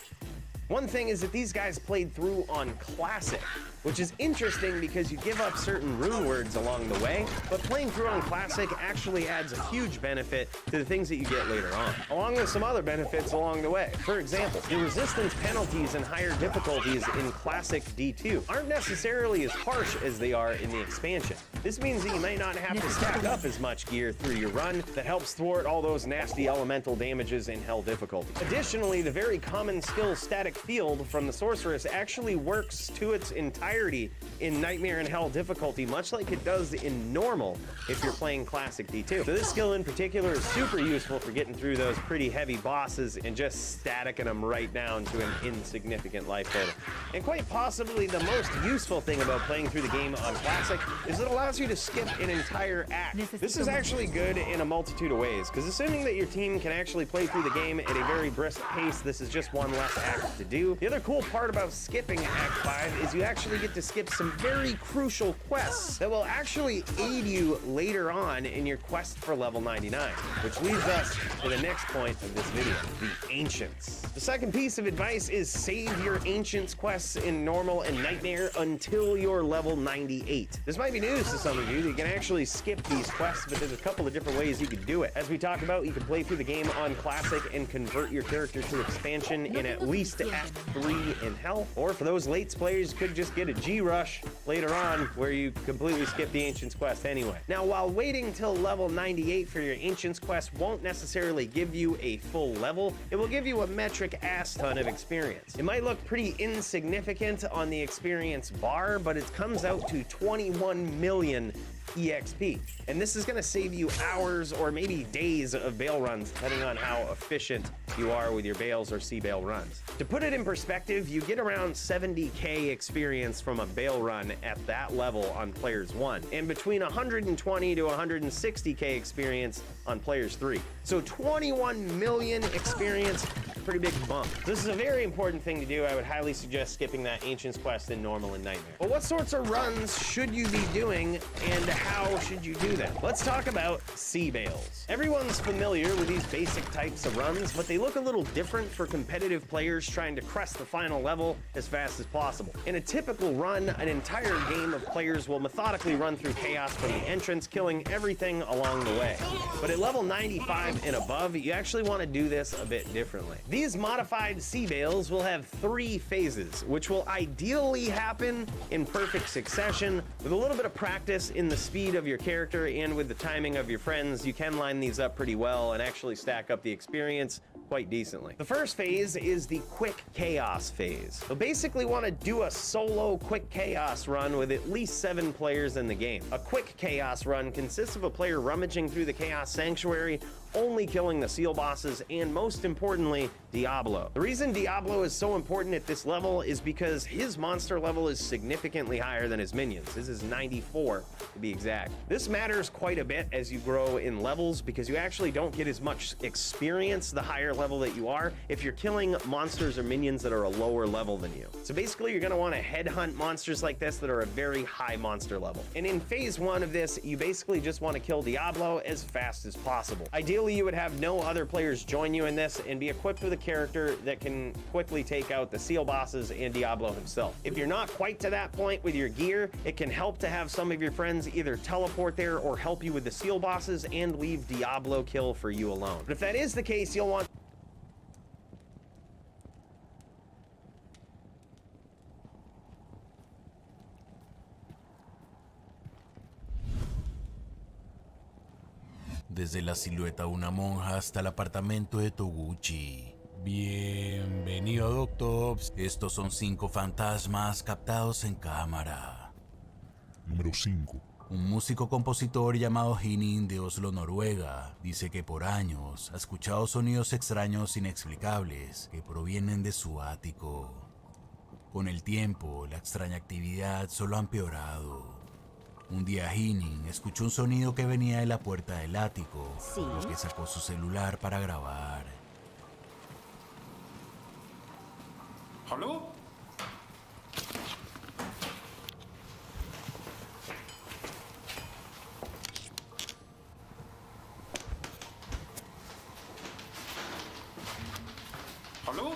One thing is that these guys played through on Classic, which is interesting because you give up certain rune words along the way, but playing through on Classic actually adds a huge benefit to the things that you get later on, along with some other benefits along the way. For example, the resistance penalties and higher difficulties in Classic D2 aren't necessarily as harsh as they are in the expansion. This means that you may not have to stack up as much gear through your run that helps thwart all those nasty elemental damages in Hell difficulty. Additionally, the very common skill static field from the Sorceress actually works to its entirety in Nightmare and Hell difficulty, much like it does in normal if you're playing Classic D2. So this skill in particular is super useful for getting through those pretty heavy bosses and just staticking them right down to an insignificant life total. And quite possibly the most useful thing about playing through the game on Classic is it allows you to skip an entire act. This is actually good in a multitude of ways, because assuming that your team can actually play through the game at a very brisk pace, this is just one less act to do. The other cool part about skipping Act 5 is you actually get to skip some very crucial quests that will actually aid you later on in your quest for level 99, which leads us to the next point of this video, the Ancients. The second piece of advice is save your Ancients quests in Normal and Nightmare until you're level 98. This might be news to to some of you that you can actually skip these quests, but there's a couple of different ways you can do it. As we talked about, you can play through the game on Classic and convert your character to expansion in at least Act 3 in Hell. Or for those late players, you could just get a G-Rush later on where you completely skip the Ancients quest anyway. Now, while waiting till level 98 for your Ancients quest won't necessarily give you a full level, it will give you a metric ass ton of experience. It might look pretty insignificant on the experience bar, but it comes out to 21 million EXP. And this is going to save you hours or maybe days of Baal runs, depending on how efficient you are with your Baals or C-Baal runs. To put it in perspective, you get around 70k experience from a Baal run at that level on Players 1, and between 120 to 160k experience on Players 3. So 21 million experience, pretty big bump. This is a very important thing to do. I would highly suggest skipping that Ancients quest in Normal and Nightmare. But what sorts of runs should you be doing, and how should you do them? Let's talk about C-Baals. Everyone's familiar with these basic types of runs, but they look a little different for competitive players trying to crest the final level as fast as possible. In a typical run, an entire game of players will methodically run through chaos from the entrance, killing everything along the way. But at level 95 and above, you actually want to do this a bit differently. These modified C-Baals will have 3 phases, which will ideally happen in perfect succession. With a little bit of practice in the speed of your character and with the timing of your friends, you can line these up pretty well and actually stack up the experience quite decently. The first phase is the quick chaos phase. You'll basically want to do a solo quick chaos run with at least 7 players in the game. A quick chaos run consists of a player rummaging through the chaos sanctuary, only killing the seal bosses, and most importantly, Diablo. The reason Diablo is so important at this level is because his monster level is significantly higher than his minions. His is 94 to be exact. This matters quite a bit as you grow in levels because you actually don't get as much experience the higher level that you are if you're killing monsters or minions that are a lower level than you. So basically you're going to want to headhunt monsters like this that are a very high monster level. And in phase 1 of this, you basically just want to kill Diablo as fast as possible. Ideally, you would have no other players join you in this and be equipped with a character that can quickly take out the seal bosses and Diablo himself. If you're not quite to that point with your gear, it can help to have some of your friends either teleport there or help you with the seal bosses and leave Diablo kill for you alone. But if that is the case, you'll want Desde la silueta de una monja hasta el apartamento de Toguchi. Bienvenido, Doctops. Estos son 5 fantasmas captados en cámara. Número 5. Un músico-compositor llamado Hinin de Oslo, Noruega, dice que por años ha escuchado sonidos extraños inexplicables que provienen de su ático. Con el tiempo, la extraña actividad solo ha empeorado. Un día Hinin escuchó un sonido que venía de la puerta del ático, ¿Sí? por lo que sacó su celular para grabar. ¿Aló? ¿Aló?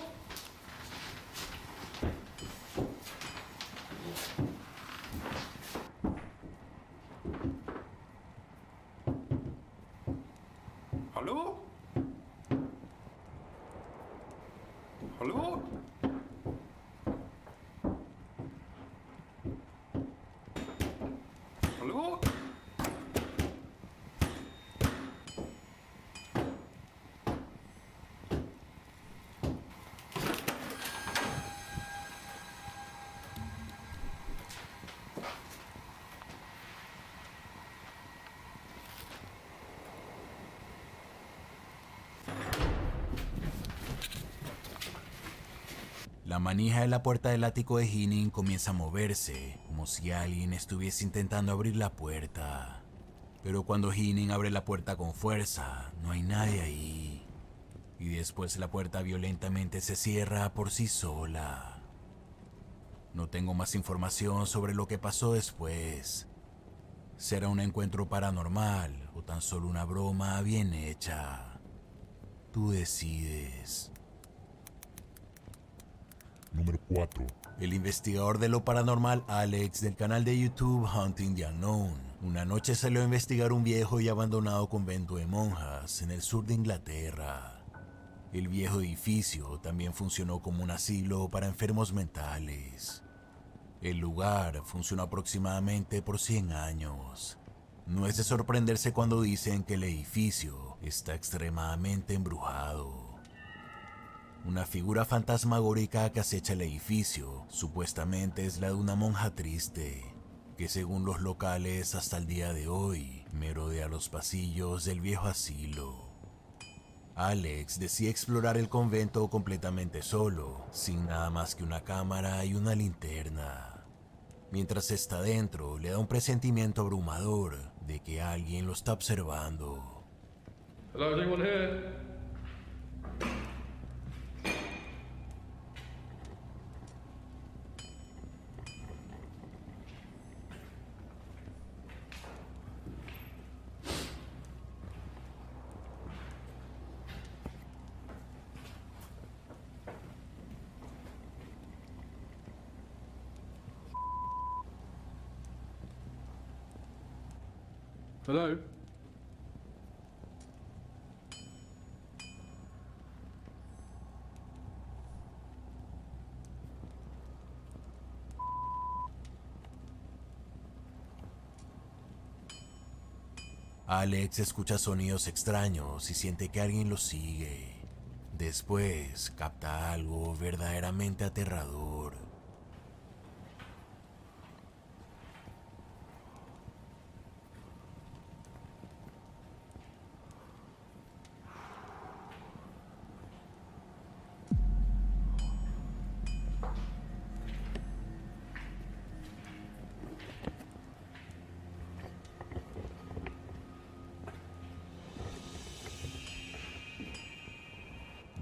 ¿Aló? ¿Aló? ¿Aló? La manija de la puerta del ático de Hinin comienza a moverse, como si alguien estuviese intentando abrir la puerta. Pero cuando Hinin abre la puerta con fuerza, no hay nadie ahí. Y después la puerta violentamente se cierra por sí sola. No tengo más información sobre lo que pasó después. ¿Será un encuentro paranormal o tan solo una broma bien hecha? Tú decides. Número 4. El investigador de lo paranormal Alex del canal de YouTube Hunting the Unknown Una noche salió a investigar un viejo y abandonado convento de monjas en el sur de Inglaterra. El viejo edificio también funcionó como un asilo para enfermos mentales. El lugar funcionó aproximadamente por 100 años. No es de sorprenderse cuando dicen que el edificio está extremadamente embrujado. Una figura fantasmagórica que acecha el edificio supuestamente es la de una monja triste, que según los locales hasta el día de hoy merodea los pasillos del viejo asilo. Alex decide explorar el convento completamente solo, sin nada más que una cámara y una linterna. Mientras está dentro, le da un presentimiento abrumador de que alguien lo está observando. Hello, is anyone here? Hello? Alex escucha sonidos extraños y siente que alguien lo sigue. Después capta algo verdaderamente aterrador.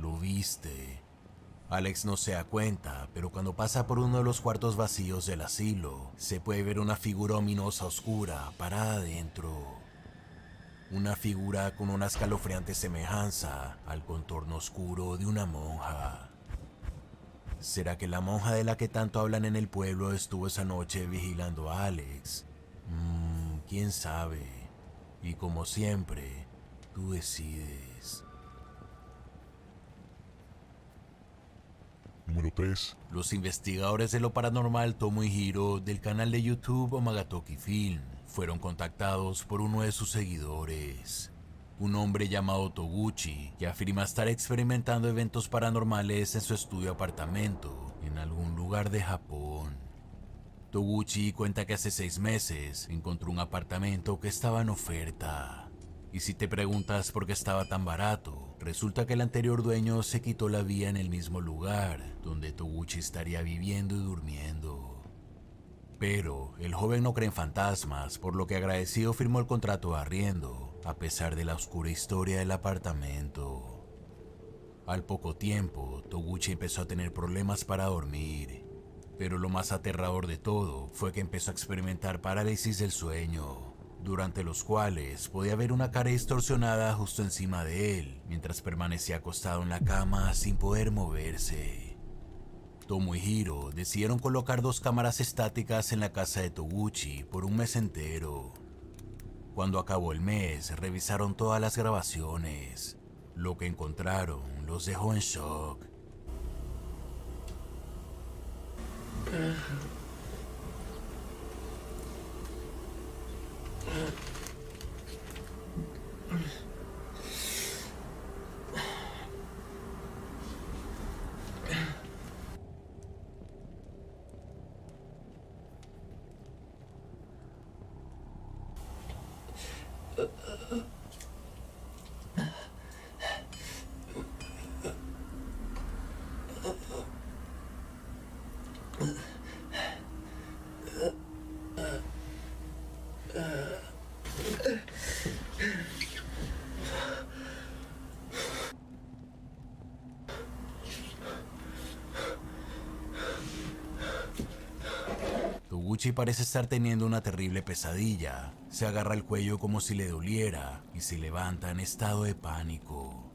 Lo viste. Alex no se da cuenta, pero cuando pasa por uno de los cuartos vacíos del asilo, se puede ver una figura ominosa oscura parada adentro. Una figura con una escalofriante semejanza al contorno oscuro de una monja. ¿Será que la monja de la que tanto hablan en el pueblo estuvo esa noche vigilando a Alex? ¿Quién sabe? Y como siempre, tú decides. Número 3. Los investigadores de lo paranormal Tomo y Hiro del canal de YouTube Omagatoki Film fueron contactados por uno de sus seguidores, un hombre llamado Toguchi, que afirma estar experimentando eventos paranormales en su estudio apartamento en algún lugar de Japón. Toguchi cuenta que hace 6 meses encontró un apartamento que estaba en oferta. Y si te preguntas por qué estaba tan barato, resulta que el anterior dueño se quitó la vida en el mismo lugar donde Toguchi estaría viviendo y durmiendo. Pero el joven no cree en fantasmas, por lo que agradecido firmó el contrato de arriendo, a pesar de la oscura historia del apartamento. Al poco tiempo, Toguchi empezó a tener problemas para dormir, pero lo más aterrador de todo fue que empezó a experimentar parálisis del sueño, durante los cuales podía ver una cara distorsionada justo encima de él, mientras permanecía acostado en la cama sin poder moverse. Tomo y Hiro decidieron colocar 2 cámaras estáticas en la casa de Toguchi por un mes entero. Cuando acabó el mes, revisaron todas las grabaciones. Lo que encontraron los dejó en shock. Toguchi parece estar teniendo una terrible pesadilla. Se agarra el cuello como si le doliera y se levanta en estado de pánico.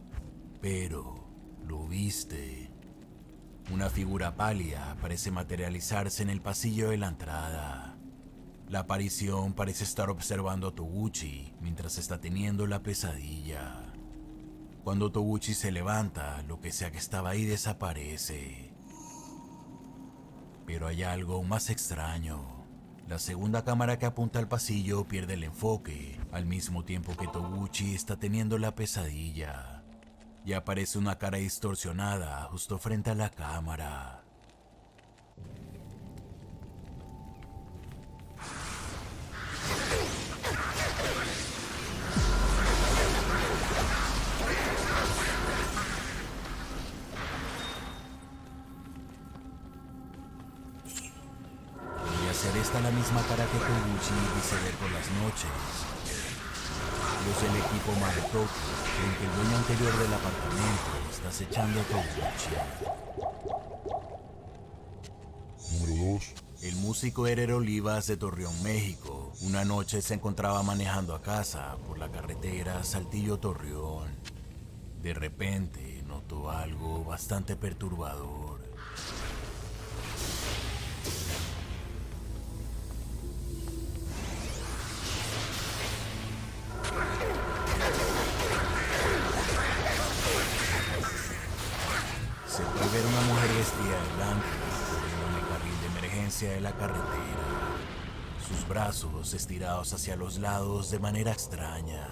Pero, ¿lo viste? Una figura pálida parece materializarse en el pasillo de la entrada. La aparición parece estar observando a Toguchi mientras está teniendo la pesadilla. Cuando Toguchi se levanta, lo que sea que estaba ahí desaparece. Pero hay algo más extraño. La segunda cámara que apunta al pasillo pierde el enfoque, al mismo tiempo que Toguchi está teniendo la pesadilla. Y aparece una cara distorsionada justo frente a la cámara. Ser esta la misma cara que Toguchi dice ver por las noches. Los del equipo Marutoku creen que el dueño anterior del apartamento está acechando a Toguchi. Número 2. El músico Erer Olivas de Torreón, México, una noche se encontraba manejando a casa por la carretera Saltillo-Torreón. De repente notó algo bastante perturbador. Se puede ver una mujer vestida de blanco corriendo en el carril de emergencia de la carretera, sus brazos estirados hacia los lados de manera extraña.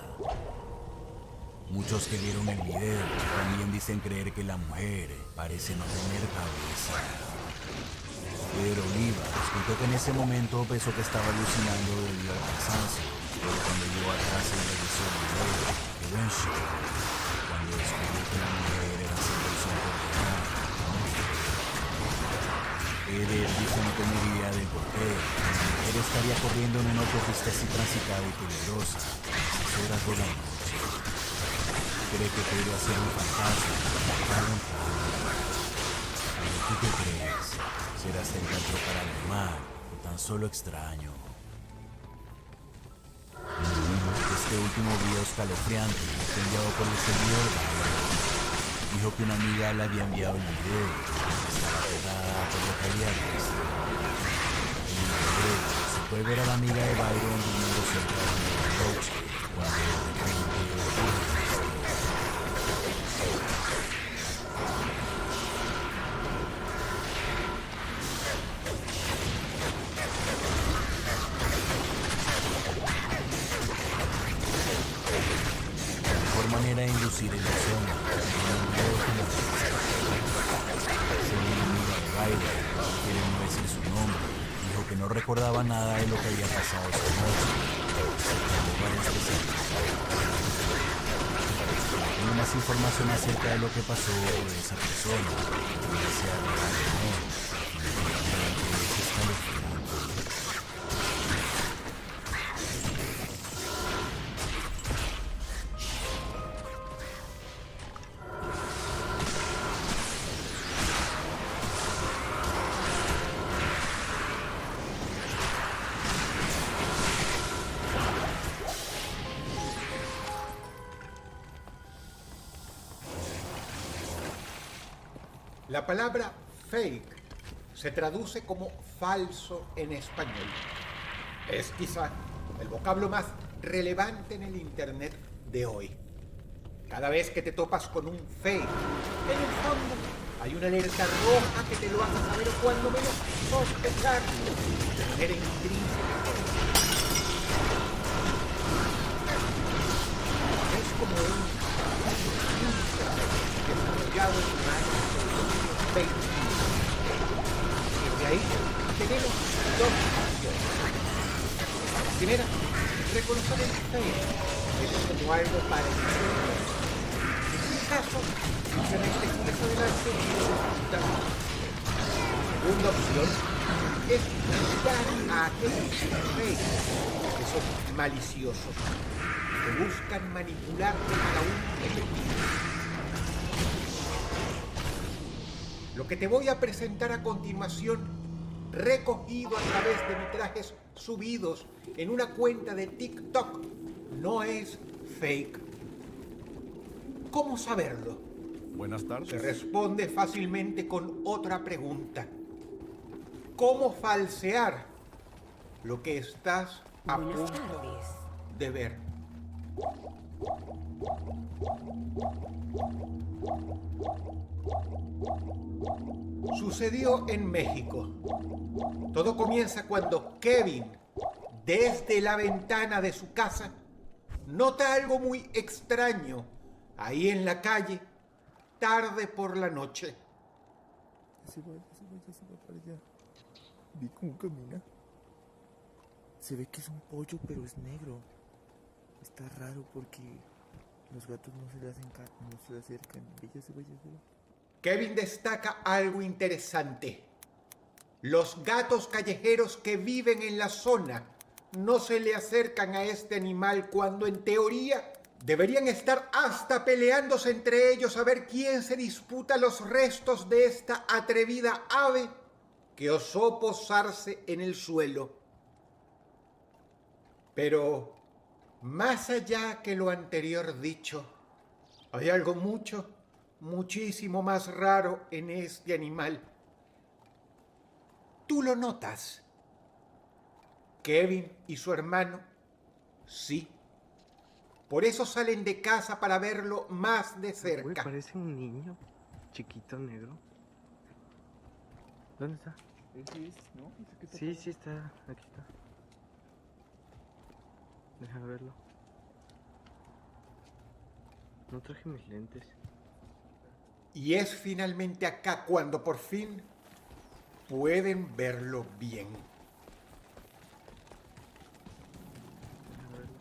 Muchos que vieron el video también dicen creer que la mujer parece no tener cabeza. Pedro Olivas contó que en ese momento pensó que estaba alucinando debido al cansancio, pero cuando llegó a casa y revisó el video, quedó en shock cuando descubrió que la mujer era Solution Torreón. Eder dijo no tener idea del porqué. La mujer estaría corriendo en una autopista así transitada y peligrosa a esas horas de la noche. Cree que podría ser un fantasma, un ¿tú qué crees? ¿Será encuentro paranormal o tan solo extraño? Este último video escalofriante fue enviado por el servidor Baal. Dijo que una amiga le había enviado el video y estaba aterrada por lo que había visto. En el video se puede ver a la amiga de Byron durmiendo cerca de un coche cuando de repente ocurre. Manera de inducir el sueño según una amiga de Byron, que no decir su nombre, dijo que no recordaba nada de lo que había pasado esa noche. Tengo más información acerca de lo que pasó de esa persona, ya sea real o no, definitivamente es escalofriante. La palabra fake se traduce como falso en español. Es quizá el vocablo más relevante en el Internet de hoy. Cada vez que te topas con un fake, en el fondo hay una alerta roja que te lo hace saber cuando menos sospecharlo, de manera intrínseca. Es como un desarrollado en un año. Y de ahí tenemos dos opciones. La primera, reconocer el fake como algo parecido. En este caso, simplemente sigues adelante y lo disfrutas. La segunda opción es juzgar a aquellos fakes que son maliciosos, que buscan manipularte para un beneficio. Lo que te voy a presentar a continuación, recogido a través de metrajes subidos en una cuenta de TikTok, no es fake. ¿Cómo saberlo? Buenas tardes. Se responde fácilmente con otra pregunta. ¿Cómo falsear lo que estás a Buenas punto tardes. de ver. Sucedió en México. Todo comienza cuando Kevin, desde la ventana de su casa, nota algo muy extraño ahí en la calle, tarde por la noche. Se va para allá. Vi cómo camina. Se ve que es un pollo, pero es negro. Está raro porque los gatos no se le acercan. Ella se va. Kevin destaca algo interesante. Los gatos callejeros que viven en la zona no se le acercan a este animal cuando en teoría deberían estar hasta peleándose entre ellos a ver quién se disputa los restos de esta atrevida ave que osó posarse en el suelo. Pero más allá que lo anterior dicho, hay algo muchísimo más raro en este animal. Tú lo notas. Kevin y su hermano, sí. Por eso salen de casa para verlo más de cerca. Güey, parece un niño chiquito negro. ¿Dónde está? Sí, está. Aquí está. Déjame verlo. No traje mis lentes. Y es finalmente acá cuando por fin pueden verlo bien. Déjame verlo.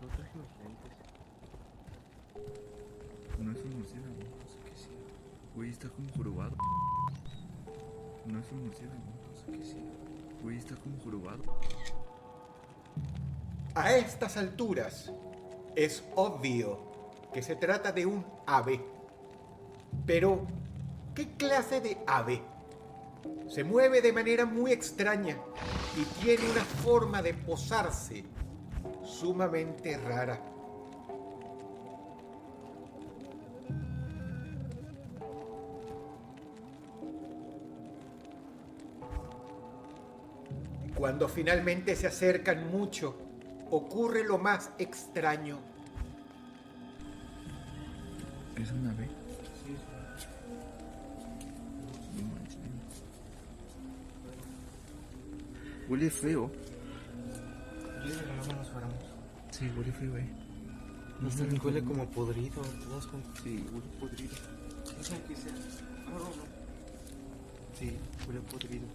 No traje mis lentes. No es un murciélago, no sé qué sea. Güey, está como jorobado. No es un murciélago, no sé qué sea. Güey, está como jorobado. A estas alturas es obvio que se trata de un ave. Pero, ¿qué clase de ave? Se mueve de manera muy extraña y tiene una forma de posarse sumamente rara. Cuando finalmente se acercan mucho, ocurre lo más extraño. ¿Es un ave? No manches. Huele feo. Sí, huele feo, No está bien. Huele como podrido, ¿te das cuenta? Sí, huele podrido. No sé qué sea. Sí, huele podrido.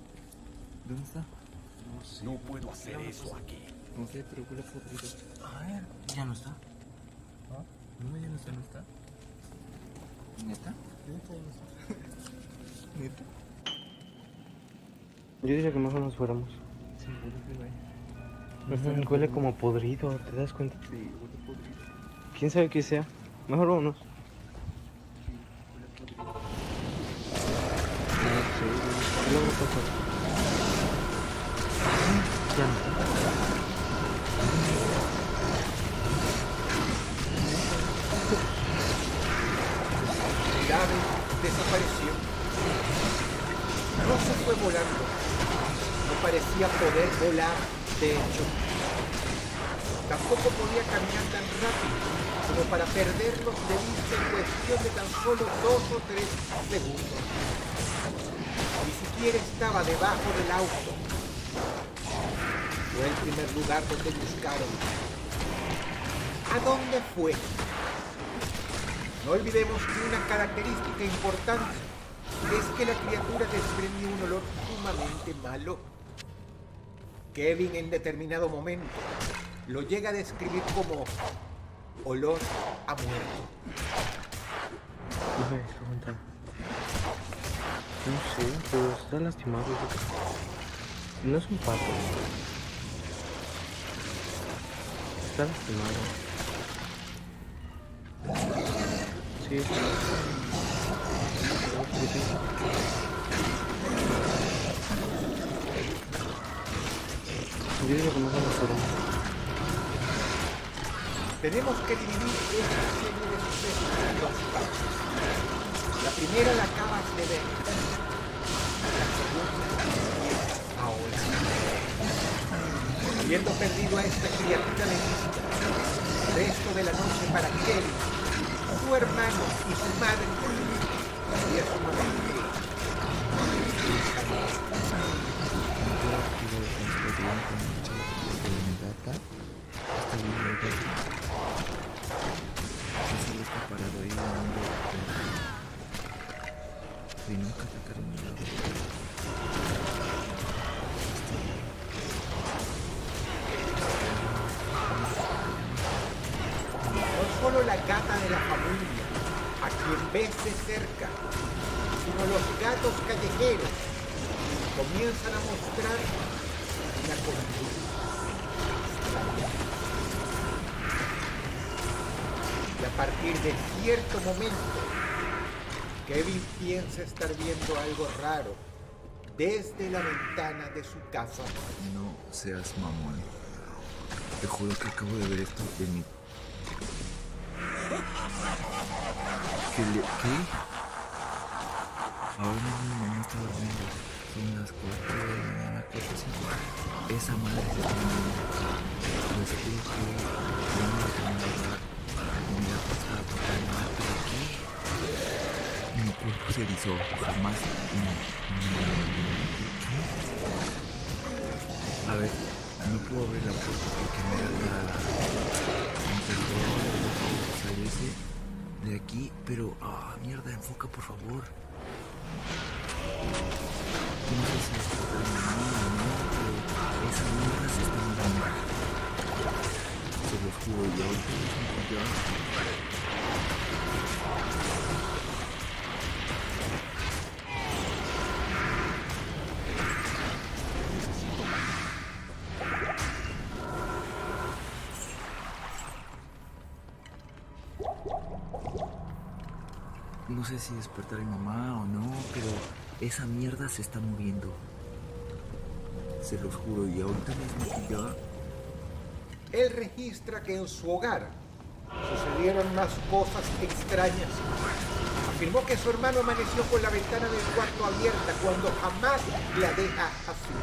¿Dónde está? No sé. No puedo hacer eso aquí. No sé, pero huele podrido. A ver, ya no está. No, ya no está, no está. ¿Neta? ¿Neta? Yo diría que mejor nos fuéramos. Sí, huele feo, Huele como podrido, ¿te das cuenta? Sí, huele podrido. ¿Quién sabe qué sea? Mejor vámonos. Sí, huele podrido. No sé, ¿qué logro pasar? Ya no está. El ave desapareció. No se fue volando. No parecía poder volar, de hecho. Tampoco podía caminar tan rápido como para perderlos de vista en cuestión de tan solo 2 o 3 segundos. Ni siquiera estaba debajo del auto. Fue el primer lugar donde buscaron. ¿A dónde fue? No olvidemos que una característica importante es que la criatura desprendía un olor sumamente malo. Kevin en determinado momento lo llega a describir como olor a muerto. No sé, aguanta. No sé, pero está lastimado. No es un pato. Está lastimado. Sí, está lastimado. Yo digo que no vamos a hacer. Tenemos que dividir esta serie de sucesos en 2 partes. La primera la acabas de ver. La segunda ahora. Habiendo perdido a esta criatura de vista, el resto de la noche para Kevin, su hermano y su madre sería sumamente no solo la gata de la familia, a quien ves de cerca, sino los gatos callejeros comienzan a mostrar una conducta extraña. Y a partir de cierto momento, Kevin piensa estar viendo algo raro desde la ventana de su casa. No seas mamón. Te juro que acabo de ver esto en mi... ¿Qué? Ahora mismo mi mamá está durmiendo. Son las 4 de la mañana, 4:05. Esa madre se está durmiendo. Pues que yo no la tengo que dar. Mi vida pasada por la mamá, pero ¿qué? Mi cuerpo se erizó. Jamás. No. A ver, no puedo abrir la puerta porque me da salirse de aquí, pero mierda, enfoca por favor. No sé si esto está mal o no, pero esa mierda se está mirando. Se los juro, y ahorita mismo ya. No sé si despertar a mi mamá o no, pero esa mierda se está moviendo. Se los juro, y ahorita mismo ya... Él registra que en su hogar sucedieron más cosas extrañas. Afirmó que su hermano amaneció con la ventana del cuarto abierta cuando jamás la deja así.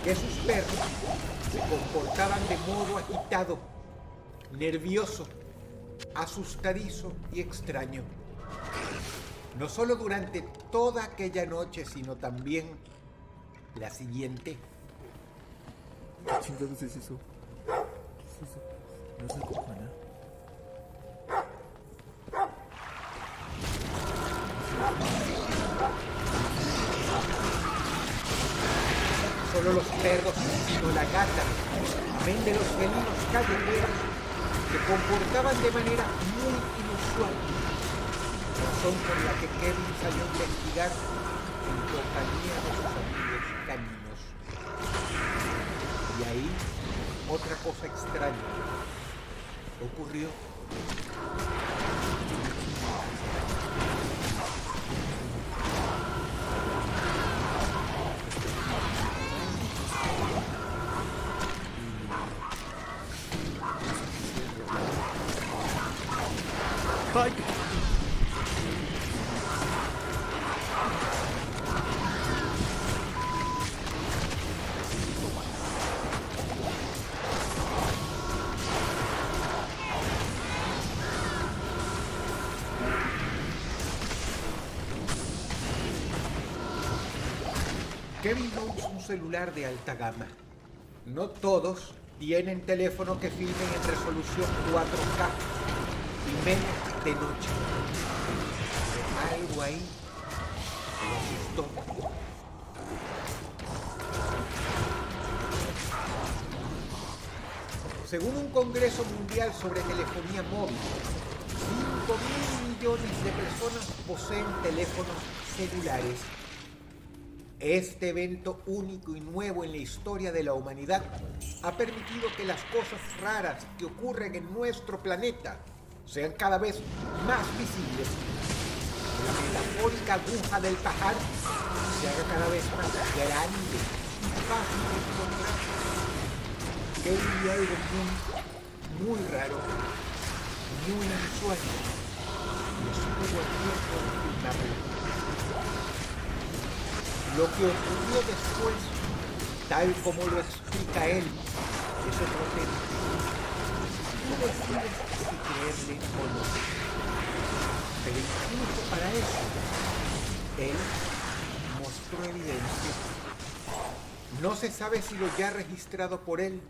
Que sus perros se comportaban de modo agitado, nervioso, asustadizo y extraño. No solo durante toda aquella noche, sino también la siguiente. ¿Qué chingados es eso? ¿Qué es eso? ¿No es la campana? Solo los perros, sino la gata, amén de los felinos callejeros, se comportaban de manera muy inusual. Razón por la que Kevin salió a investigar en compañía de sus amigos caninos. Y ahí, otra cosa extraña ocurrió. ¡Ay! Kevin no usa un celular de alta gama. No todos tienen teléfono que filmen en resolución 4K y menos de noche. Pero algo ahí lo asustó. Según un congreso mundial sobre telefonía móvil, 5.000 millones de personas poseen teléfonos celulares. Este evento único y nuevo en la historia de la humanidad ha permitido que las cosas raras que ocurren en nuestro planeta sean cada vez más visibles. Que la metafórica aguja del pajar se haga cada vez más grande y fácil de encontrar. Que hay algo muy raro, muy inusual, y estuvo a tiempo de filmarlo. Lo que ocurrió después tal como lo explica él. Es otro tema. Tú decides si creerle o no. Pero incluso para eso, él mostró evidencia. No se sabe si lo ya registrado por él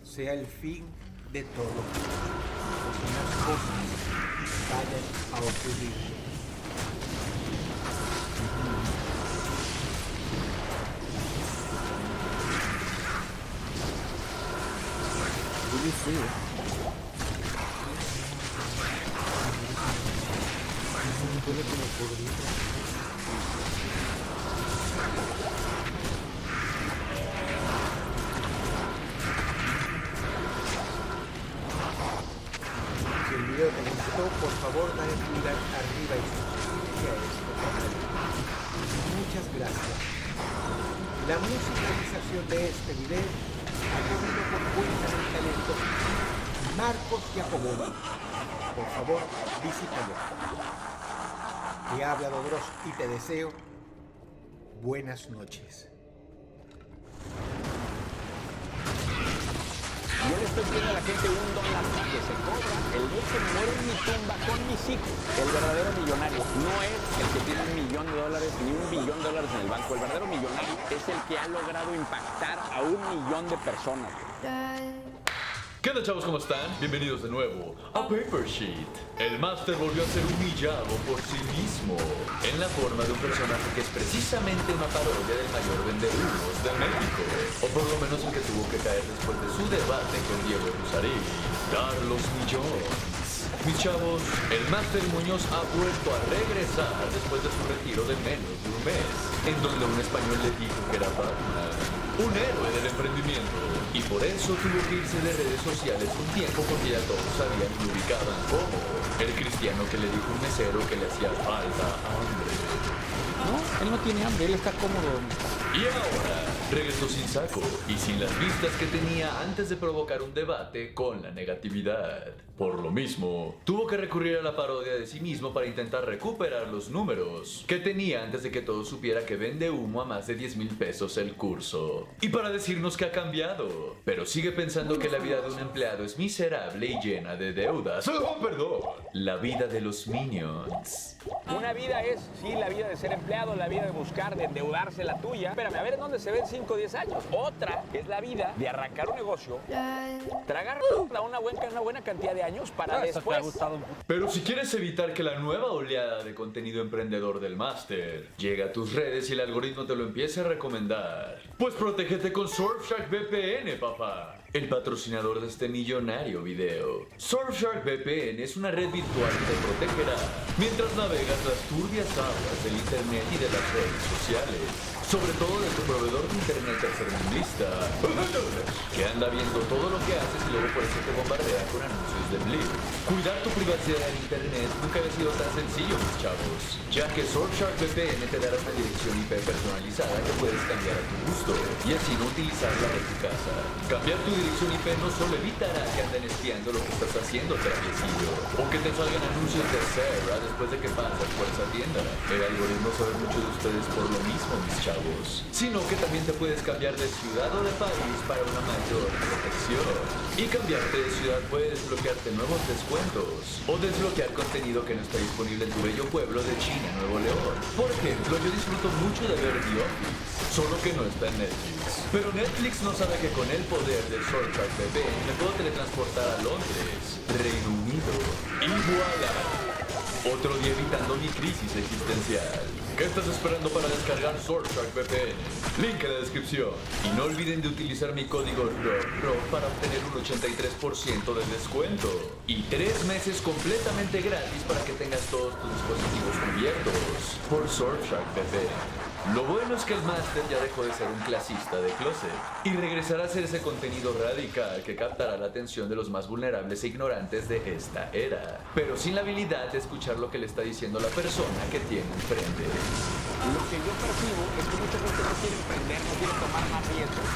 sea el fin de todo, o si las cosas vayan a ocurrir. Si el video te gustó, por favor dale clic arriba y suscríbete a este canal. Muchas gracias. La musicalización de este video ha corrido por cuenta del talento Marcos Giacomoni. Por favor, visítalo. Te habla Dodros y te deseo buenas noches. Yo le estoy pidiendo a la gente $1 que se cobra el día que me muero en mi tumba con mis hijos. El verdadero millonario no es el que tiene $1 millón ni $1 billón en el banco. El verdadero millonario es el que ha logrado impactar a 1 millón de personas. ¿Qué onda, chavos? ¿Cómo están? Bienvenidos de nuevo a Paper Sheet. El Master volvió a ser humillado por sí mismo en la forma de un personaje que es precisamente una parodia del mayor vendehumos de México, o por lo menos el que tuvo que caer después de su debate con Diego Rusarín, Carlos Millones. Mis chavos, el Master Muñoz ha vuelto a regresar después de su retiro de menos de un mes, en donde un español le dijo que era Batman, un héroe del emprendimiento, y por eso tuvo que irse de redes sociales un tiempo porque ya todos sabían y lo ubicaban como el cristiano que le dijo a un mesero que le hacía falta hambre. No, él no tiene hambre, él está cómodo. Y ahora, regresó sin saco y sin las vistas que tenía antes de provocar un debate con la negatividad. Por lo mismo, tuvo que recurrir a la parodia de sí mismo para intentar recuperar los números que tenía antes de que todo supiera que vende humo a más de 10,000 pesos el curso. Y para decirnos que ha cambiado, pero sigue pensando que la vida de un empleado es miserable y llena de deudas. ¡Oh, perdón! La vida de los minions. Una vida es, sí, la vida de ser empleado, la vida de buscar, de endeudarse la tuya. Espérame, a ver en dónde se ven 5 o 10 años. Otra es la vida de arrancar un negocio, tragar una buena cantidad de años para después. Pero si quieres evitar que la nueva oleada de contenido emprendedor del Master llegue a tus redes y el algoritmo te lo empiece a recomendar, pues protégete con Surfshark VPN, papá, el patrocinador de este millonario video. Surfshark VPN es una red virtual que te protegerá mientras navegas las turbias aguas del internet y de las redes sociales, sobre todo de tu proveedor de internet tercermundista, que anda viendo todo lo que haces y luego por eso te bombardea con anuncios de Blip. Cuidar tu privacidad en internet nunca había sido tan sencillo, mis chavos, ya que Surfshark VPN te dará una dirección IP personalizada que puedes cambiar a tu gusto y así no utilizarla en tu casa. Cambiar tu dirección IP no solo evitará que anden espiando lo que estás haciendo, traviesillo, o que te salgan anuncios de Sarah después de que pasas por esa tienda. El algoritmo sabe mucho de ustedes por lo mismo, mis chavos, sino que también te puedes cambiar de ciudad o de país para una mayor protección. Y cambiarte de ciudad puede desbloquearte nuevos descuentos o desbloquear contenido que no está disponible en tu bello pueblo de China, Nuevo León. Por ejemplo, yo disfruto mucho de ver The Office, solo que no está en Netflix. Pero Netflix no sabe que con el poder del Surfshark VPN me puedo teletransportar a Londres, Reino Unido, y voilà. Otro día evitando mi crisis existencial. ¿Qué estás esperando para descargar Surfshark VPN? Link en la descripción. Y no olviden de utilizar mi código RO para obtener un 83% de descuento. Y 3 meses completamente gratis para que tengas todos tus dispositivos cubiertos por Surfshark VPN. Lo bueno es que el Master ya dejó de ser un clasista de closet y regresará a hacer ese contenido radical que captará la atención de los más vulnerables e ignorantes de esta era, pero sin la habilidad de escuchar lo que le está diciendo la persona que tiene enfrente. Lo que yo percibo es que mucha gente no quiere emprender, no quiere tomar más riesgos,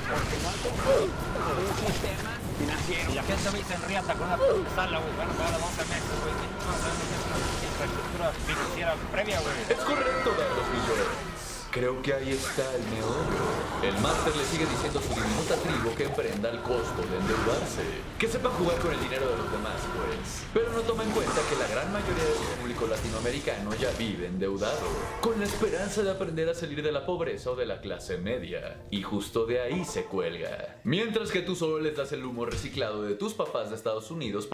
porque no han construido un sistema financiero. Y la gente hoy se enriata con una sala, güey. Bueno, ahora vamos a México, güey. No sabemos qué es una infraestructura financiera previa, güey. Es correcto, Carlos Millones. creo que ahí está el meollo. El máster le sigue diciendo a su diminuta tribu que emprenda el costo de endeudarse. Que sepa jugar con el dinero de los demás, pues. Pero no toma en cuenta que la gran mayoría del público latinoamericano ya vive endeudado, con la esperanza de aprender a salir de la pobreza o de la clase media. Y justo de ahí se cuelga. Mientras que tú solo les das el humo reciclado de tus papás de Estados Unidos